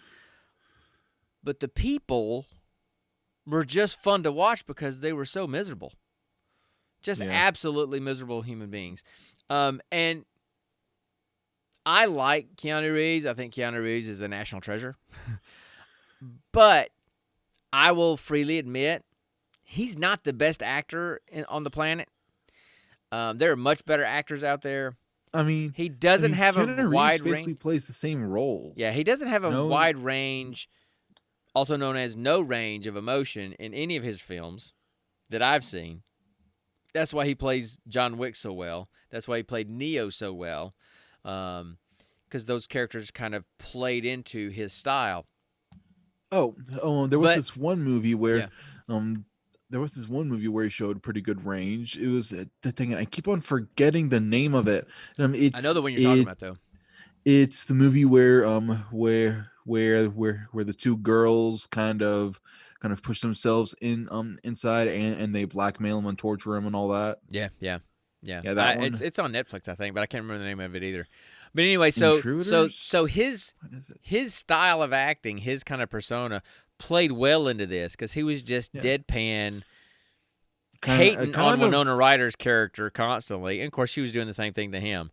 but the people were just fun to watch because they were so miserable. Just absolutely miserable human beings. And I like Keanu Reeves. I think Keanu Reeves is a national treasure. But I will freely admit he's not the best actor on the planet. There are much better actors out there. I mean, He doesn't have Keanu a Reeves wide basically range. plays the same role. Yeah, he doesn't have a No. wide range, also known as no range of emotion in any of his films that I've seen. That's why he plays John Wick so well. That's why he played Neo so well, because those characters kind of played into his style. There was But- this one movie where, Yeah. there was this one movie where he showed pretty good range. It was the thing, and I keep on forgetting the name of it. It's, I know the one you're talking about, though. It's the movie where the two girls kind of push themselves inside and they blackmail him and torture him and all that. Yeah. Yeah, that one. It's on Netflix, I think, but I can't remember the name of it either. But anyway, so Intruders? his What is it? his style of acting, his kind of persona, played well into this because he was just deadpan, hating on Winona Ryder's character constantly, and of course she was doing the same thing to him.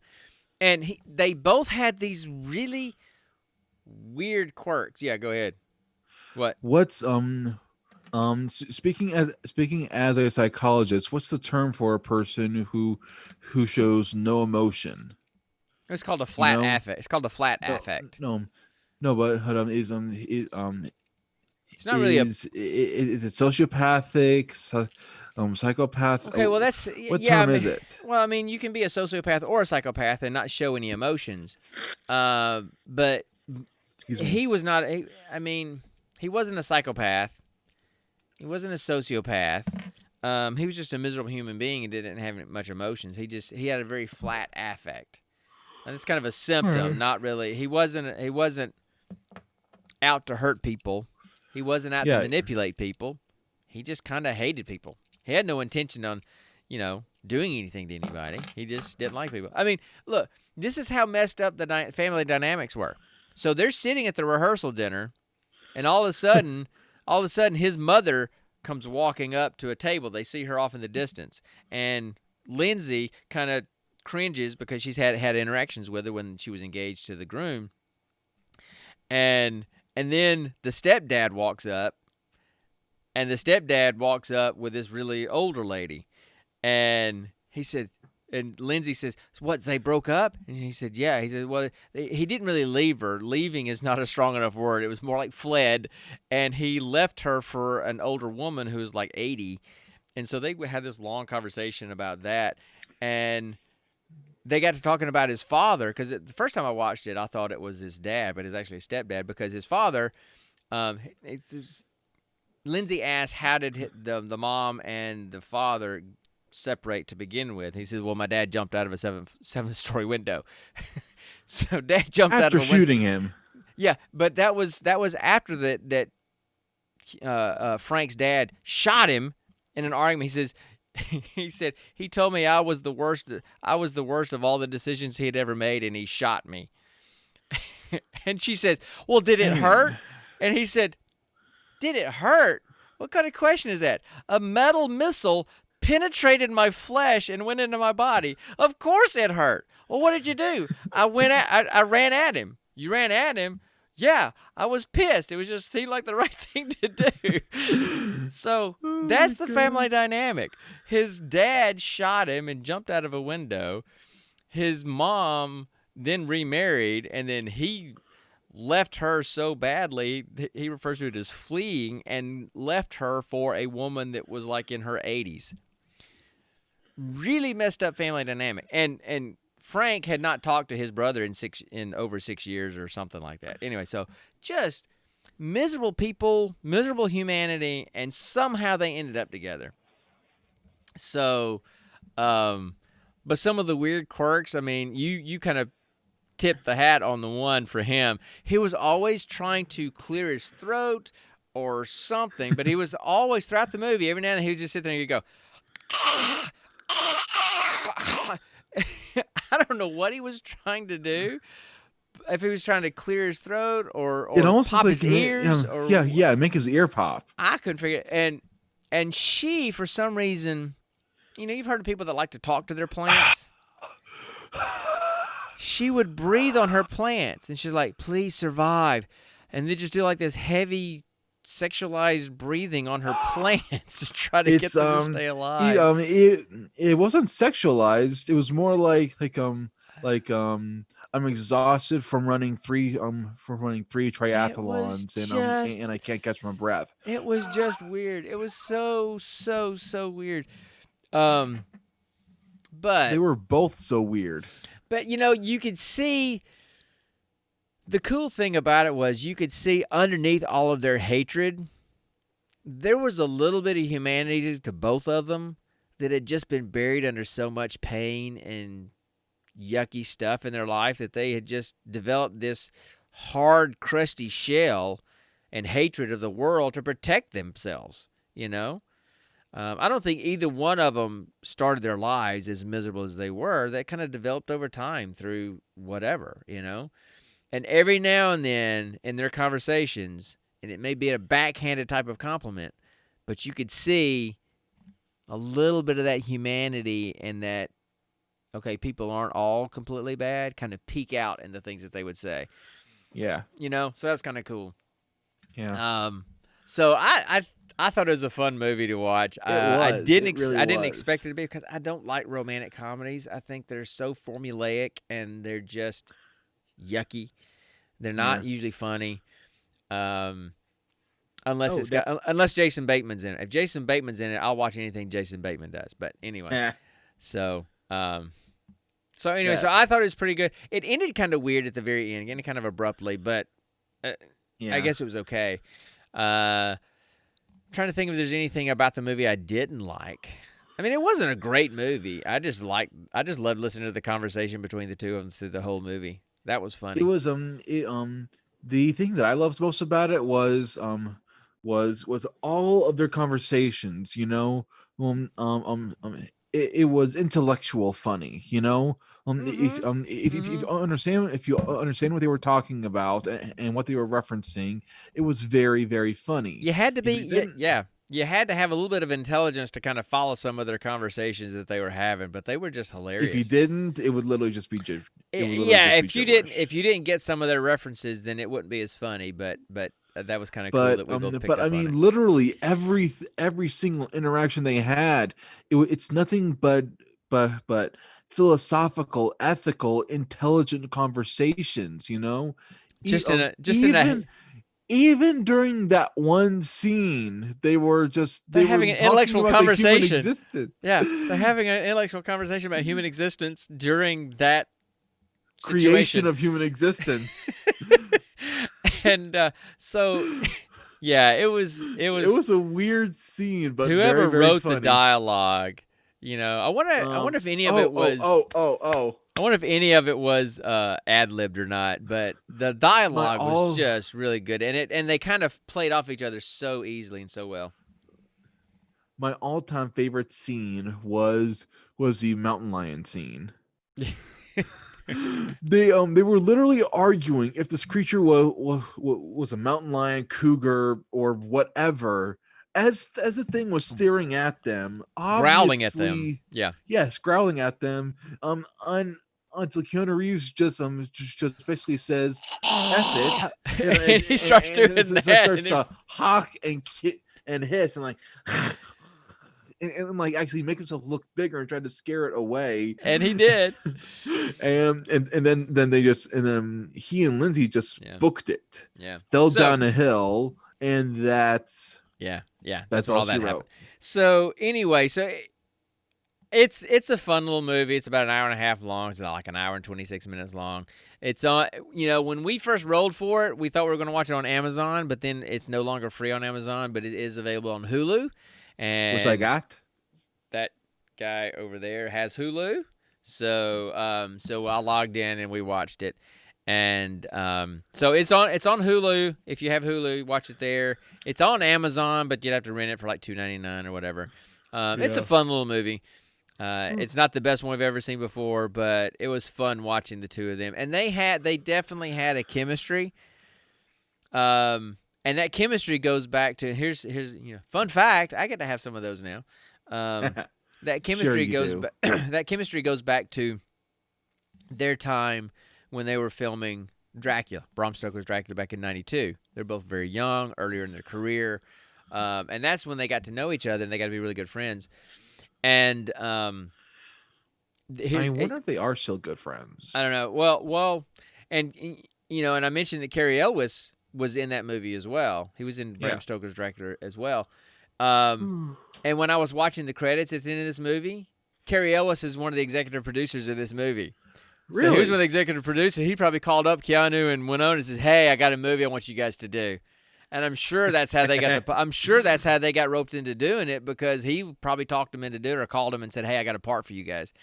And they both had these really weird quirks. Yeah, go ahead. What? What's speaking as a psychologist, what's the term for a person who shows no emotion? It's called a flat No. affect. It's called a flat affect. No, but it's not really a. is it sociopathic, psychopath? Okay, well that's what yeah. term I mean, is it? Well, I mean, you can be a sociopath or a psychopath and not show any emotions. But Excuse me. he was not. I mean, he wasn't a psychopath. He wasn't a sociopath. He was just a miserable human being and didn't have much emotions. He had a very flat affect, and it's kind of a symptom, not really. He wasn't out to hurt people. He wasn't out to manipulate people. He just kind of hated people. He had no intention on, doing anything to anybody. He just didn't like people. I mean, look, this is how messed up the family dynamics were. So they're sitting at the rehearsal dinner, and all of a sudden, his mother comes walking up to a table. They see her off in the distance, and Lindsay kind of cringes because she's had interactions with her when she was engaged to the groom. And then the stepdad walks up, and the stepdad walks up with this really older lady, and he said, and Lindsay says, "What? They broke up?" And he said, "Yeah." He said, "Well, he didn't really leave her. Leaving is not a strong enough word. It was more like fled, and he left her for an older woman who was like 80." And so they had this long conversation about that, and they got to talking about his father, because the first time I watched it, I thought it was his dad, but it's actually his stepdad, because his father, Lindsay asked, how did the mom and the father separate to begin with? He said, well, my dad jumped out of a seventh-story window. So dad jumped out of a window. After shooting him. Yeah, but that was after that Frank's dad shot him in an argument. He said he told me I was the worst of all the decisions he had ever made, and he shot me. And she said, well, did it hurt? And he said, did it hurt? What kind of question is that? A metal missile penetrated my flesh and went into my body. Of course it hurt. Well, what did you do? I ran at him. You ran at him? Yeah, I was pissed. It seemed like the right thing to do. So that's the family dynamic. His dad shot him and jumped out of a window. His mom then remarried, and then he left her so badly, he refers to it as fleeing, and left her for a woman that was like in her 80s. Really messed up family dynamic. And Frank had not talked to his brother in over 6 years or something like that. Anyway, so just miserable people, miserable humanity, and somehow they ended up together. So, but some of the weird quirks, I mean, you kind of tipped the hat on the one for him. He was always trying to clear his throat or something, but he was always, throughout the movie, every now and then he would just sit there and he'd go, I don't know what he was trying to do. If he was trying to clear his throat or pop his ears. Make his ear pop. I couldn't figure it. And she, for some reason, you've heard of people that like to talk to their plants. She would breathe on her plants, and she's like, please survive. And they just do like this heavy sexualized breathing on her plants to try to get them to stay alive. It wasn't sexualized. It was more like I'm exhausted from running three triathlons and I can't catch my breath. It was just weird. It was so weird. But they were both so weird. But you could see the cool thing about it was you could see underneath all of their hatred, there was a little bit of humanity to both of them that had just been buried under so much pain and yucky stuff in their life that they had just developed this hard, crusty shell and hatred of the world to protect themselves, I don't think either one of them started their lives as miserable as they were. That kind of developed over time through whatever, And every now and then in their conversations, and it may be a backhanded type of compliment, but you could see a little bit of that humanity and that, okay, people aren't all completely bad, kind of peek out in the things that they would say. Yeah. So that's kind of cool. Yeah. So I thought it was a fun movie to watch. I didn't expect it to be because I don't like romantic comedies. I think they're so formulaic and they're just yucky. They're not usually funny, unless unless Jason Bateman's in it. If Jason Bateman's in it, I'll watch anything Jason Bateman does. But anyway, so I thought it was pretty good. It ended kind of weird at the very end, ended kind of abruptly, but I guess it was okay. Trying to think if there's anything about the movie I didn't like. I mean, it wasn't a great movie. I just loved listening to the conversation between the two of them through the whole movie. That was funny. It was the thing that I loved most about it was all of their conversations, it was intellectual funny, if you understand what they were talking about and what they were referencing, it was very, very funny. You had to be, you had to have a little bit of intelligence to kind of follow some of their conversations that they were having, but they were just hilarious. If you didn't, it would literally just be if you didn't get some of their references, then it wouldn't be as funny. But that was kind of cool that we both picked up on it. Literally every single interaction they had, it's nothing but philosophical, ethical, intelligent conversations. Even during that one scene, they were having an intellectual conversation. Yeah, they're having an intellectual conversation about human existence during that creation of human existence. And it was a weird scene, but whoever very, very wrote funny. The dialogue, I wonder if any of it was. I wonder if any of it was ad-libbed or not, but the dialogue was just really good, and they kind of played off each other so easily and so well. My all-time favorite scene was the mountain lion scene. They were literally arguing if this creature was a mountain lion, cougar, or whatever. As the thing was staring at them, growling at them. Yeah. Yes, growling at them. Until Keanu Reeves just basically says, "F it," and he starts doing that. Starts to hawk and hiss and like. And like actually make himself look bigger and try to scare it away, and he did. and then he and Lindsay just booked it. Yeah, fell down a hill, and that's that's all that happened. So anyway, it's a fun little movie. It's about an hour and a half long. It's like an hour and 26 minutes long. It's on. When we first rolled for it, we thought we were going to watch it on Amazon, but then it's no longer free on Amazon, but it is available on Hulu. And which I got. That guy over there has Hulu, so I logged in and we watched it, and so it's on Hulu. If you have Hulu, watch it there. It's on Amazon, but you'd have to rent it for like $2.99 or whatever. It's a fun little movie. It's not the best one we've ever seen before, but it was fun watching the two of them, and they definitely had a chemistry. And that chemistry goes back to here's fun fact. I get to have some of those now. That chemistry that chemistry goes back to their time when they were filming Dracula, Bram Stoker's Dracula back in '92. They're both very young, earlier in their career, and that's when they got to know each other and they got to be really good friends. And I wonder if they are still good friends. I don't know. Well, and and I mentioned that Cary Elwes was in that movie as well. He was in Bram Stoker's Dracula as well. And when I was watching the credits at the end of this movie, Cary Elwes is one of the executive producers of this movie. Really? So he was one of the executive producers. He probably called up Keanu and Winona and says, "Hey, I got a movie I want you guys to do." And I'm sure that's how they got that's how they got roped into doing it, because he probably talked them into doing it or called them and said, "Hey, I got a part for you guys."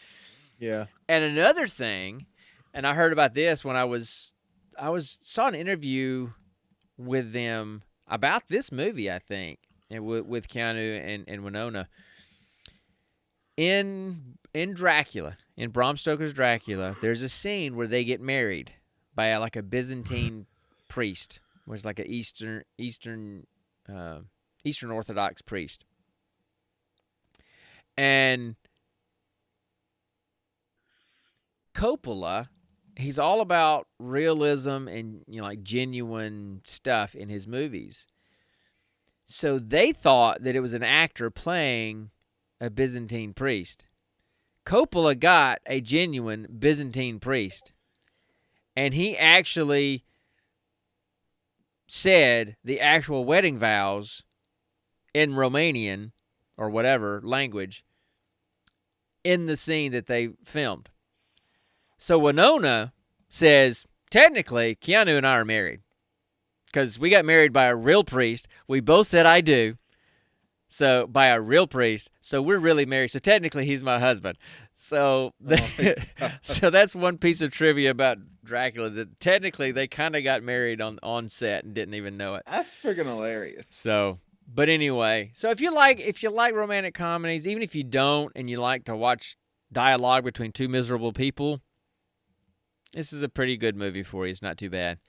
Yeah. And another thing, and I heard about this when I saw an interview with them about this movie, I think, and with Keanu and Winona. In Dracula, in Bram Stoker's Dracula, there's a scene where they get married by a Byzantine priest, where it's like an Eastern Orthodox priest. And Coppola, he's all about realism and like genuine stuff in his movies. So they thought that it was an actor playing a Byzantine priest. Coppola got a genuine Byzantine priest, and he actually said the actual wedding vows in Romanian or whatever language in the scene that they filmed. So Winona says, technically, Keanu and I are married because we got married by a real priest. We both said I do. So by a real priest, so we're really married. So technically, he's my husband. So, so that's one piece of trivia about Dracula. That technically they kind of got married on set and didn't even know it. That's freaking hilarious. So, but anyway, so if you like romantic comedies, even if you don't, and you like to watch dialogue between two miserable people, this is a pretty good movie for you. It's not too bad.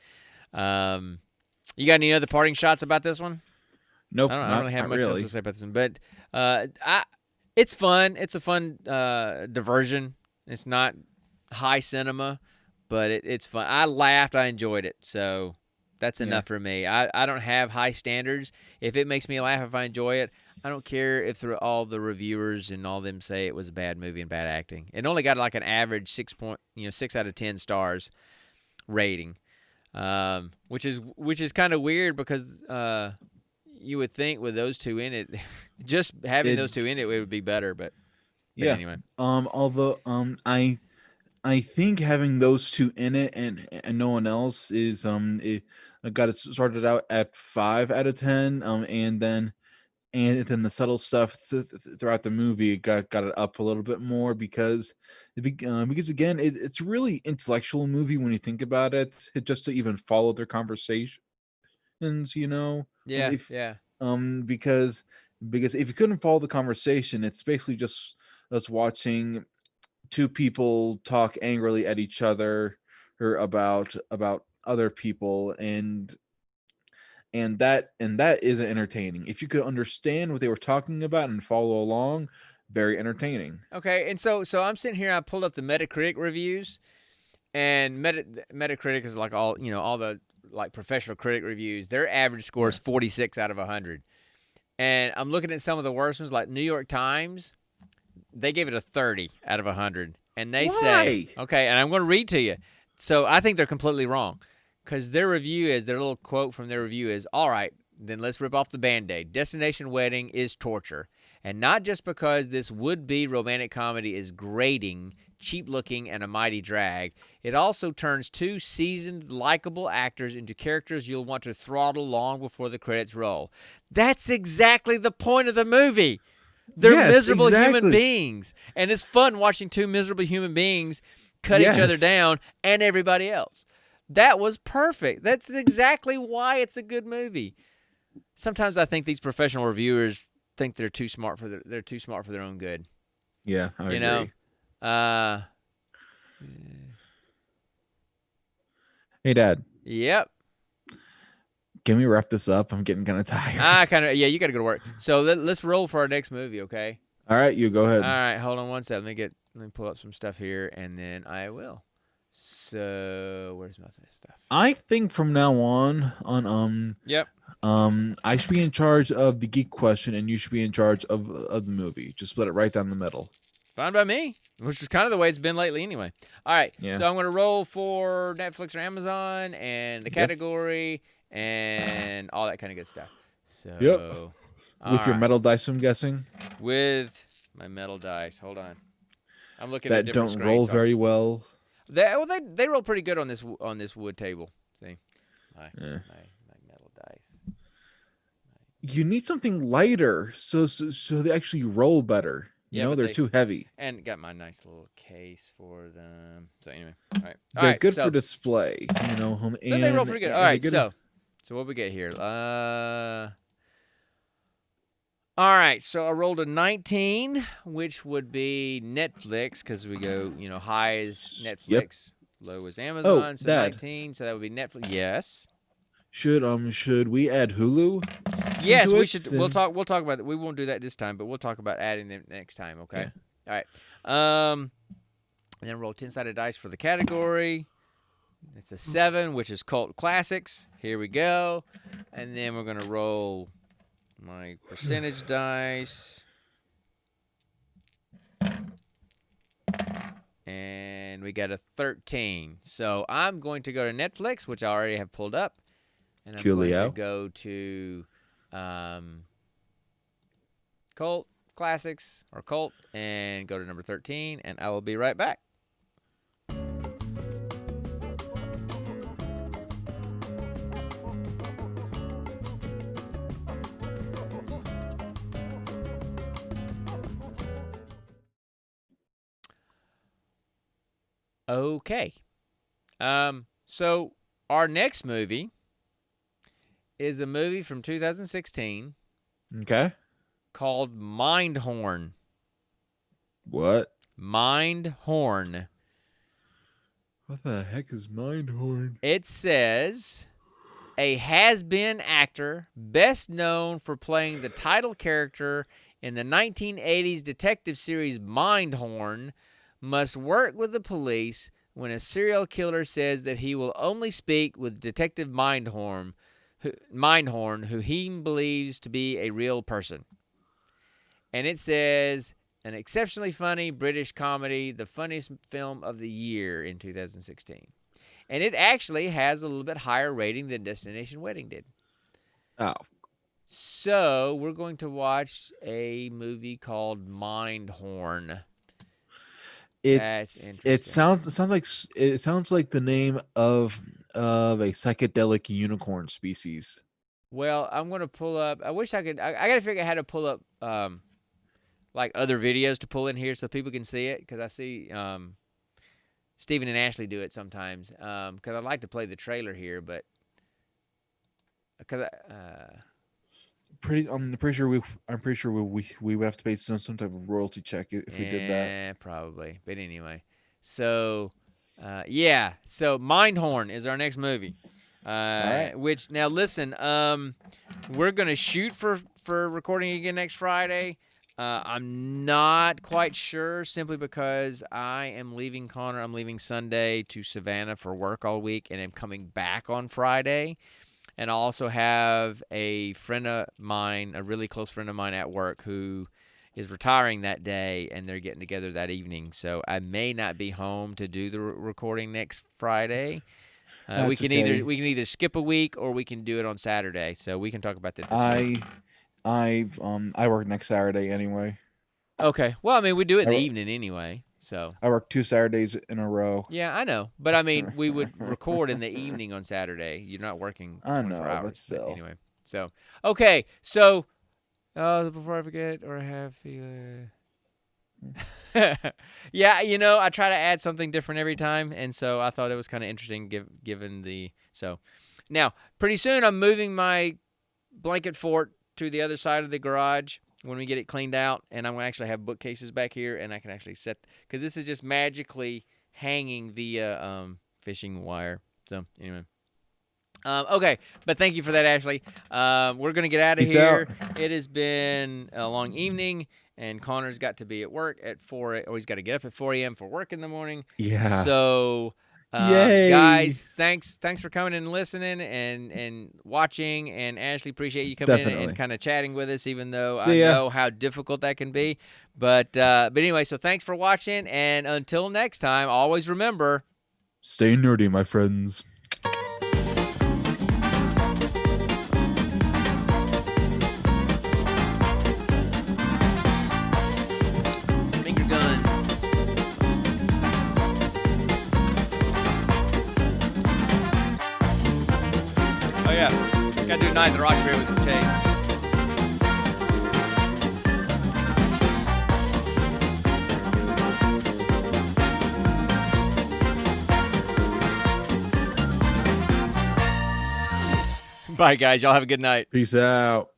You got any other parting shots about this one? Nope. I don't really have much else to say about this one, but it's fun. It's a fun diversion. It's not high cinema, but it's fun. I laughed. I enjoyed it. So that's enough for me. I don't have high standards. If it makes me laugh, if I enjoy it, I don't care if all the reviewers and all of them say it was a bad movie and bad acting. It only got like an average 6 out of 10 stars rating, which is kind of weird because you would think with those two in it, just having those two in it would be better. But anyway. Although I think having those two in it and no one else is it got it started out at 5 out of 10. And then the subtle stuff throughout the movie got it up a little bit more because again it's a really intellectual movie when you think about it. Just to even follow their conversations, Yeah, because if you couldn't follow the conversation, it's basically just us watching two people talk angrily at each other or about other people, and that isn't entertaining. If you could understand what they were talking about and follow along, very entertaining. Okay, and so I'm sitting here. I pulled up the Metacritic reviews, and Metacritic is like all the like professional critic reviews. Their average score is 46 out of 100, and I'm looking at some of the worst ones, like New York Times. They gave it a 30 out of 100, and they say, okay, and I'm going to read to you. So I think they're completely wrong. Because their little quote from their review is, all right, then let's rip off the Band-Aid. Destination Wedding is torture. And not just because this would-be romantic comedy is grating, cheap-looking, and a mighty drag. It also turns two seasoned, likable actors into characters you'll want to throttle long before the credits roll. That's exactly the point of the movie. They're miserable human beings. And it's fun watching two miserable human beings cut each other down and everybody else. That was perfect. That's exactly why it's a good movie. Sometimes I think these professional reviewers think they're too smart for their own good. Yeah, I agree. Hey, Dad. Yep. Can we wrap this up? I'm getting kind of tired. You got to go to work. So let's roll for our next movie, okay? All right, you go ahead. All right, hold on one second. Let me pull up some stuff here, and then I will. So where's my stuff? I think from now on Yep. I should be in charge of the geek question, and you should be in charge of the movie. Just split it right down the middle. Fine by me, which is kind of the way it's been lately anyway. All right, Yeah. so I'm going to roll for Netflix or Amazon and the category and all that kind of good stuff. So, With your metal dice, I'm guessing. With my metal dice. Hold on. I'm looking that at different don't screens, roll very well. They roll pretty good on this wood table. See, my metal dice. You need something lighter so they actually roll better. You know, they're too heavy. And got my nice little case for them. So anyway, all they're right. good for display. You know, so they roll pretty good. All right, so what we get here? All right, so I rolled a 19, which would be Netflix, because we go, high is Netflix, low is Amazon. So Dad. 19, so that would be Netflix. Yes. Should we add Hulu? Yes, we should. We'll talk about that. We won't do that this time, but we'll talk about adding it next time. Okay. Yeah. All right. And then roll 10-sided dice for the category. It's a 7, which is cult classics. Here we go. And then we're gonna roll my percentage dice. And we got a 13. So I'm going to go to Netflix, which I already have pulled up. And I'm going to go to Cult Classics or Cult and go to number 13, and I will be right back. Okay. So our next movie is a movie from 2016. Okay. Called Mindhorn. What? Mindhorn. What the heck is Mindhorn? It says a has-been actor best known for playing the title character in the 1980s detective series Mindhorn must work with the police when a serial killer says that he will only speak with Detective Mindhorn, who he believes to be a real person. And it says, an exceptionally funny British comedy, the funniest film of the year in 2016. And it actually has a little bit higher rating than Destination Wedding did. Oh. So we're going to watch a movie called Mindhorn. That's interesting. It sounds like the name of a psychedelic unicorn species. Well, I'm going to pull up. I wish I could. I got to figure out how to pull up like other videos to pull in here so people can see it, because I see Stephen and Ashley do it sometimes. Because I like to play the trailer here, but because I'm pretty sure we would have to pay some type of royalty check if we did that. Yeah, probably. But anyway, so so Mindhorn is our next movie. All right. Which now listen, we're gonna shoot for recording again next Friday. I'm not quite sure, simply because I am leaving Connor. I'm leaving Sunday to Savannah for work all week, and I'm coming back on Friday. And I also have a friend of mine, a really close friend of mine at work, who is retiring that day, and they're getting together that evening. So I may not be home to do the recording next Friday. We can either skip a week, or we can do it on Saturday. So we can talk about that this week. I work next Saturday anyway. Okay. Well, I mean, we do it in the evening anyway. So I work 2 Saturdays in a row. Yeah, I know. But I mean, we would record in the evening on Saturday. You're not working 24 hours. But still. But anyway. So, okay. So, before I forget, or I have yeah, I try to add something different every time, and so I thought it was kind of interesting given the now, pretty soon I'm moving my blanket fort to the other side of the garage when we get it cleaned out, and I'm going to actually have bookcases back here, and I can actually set, because this is just magically hanging via fishing wire. So anyway, okay, but thank you for that, Ashley. We're going to get out of here. It has been a long evening, and Connor's got to be at work at 4, or he's got to get up at 4 a.m. for work in the morning. Yeah. So Yay. Guys, thanks for coming and listening and watching. And Ashley, appreciate you coming in Definitely. and kind of chatting with us, even though I See ya. know how difficult that can be. But anyway, so thanks for watching, and until next time, always remember, Stay nerdy, my friends. finger guns. Oh yeah, gotta do Night at the Roxbury with the tape. Bye, guys. Y'all have a good night. Peace out.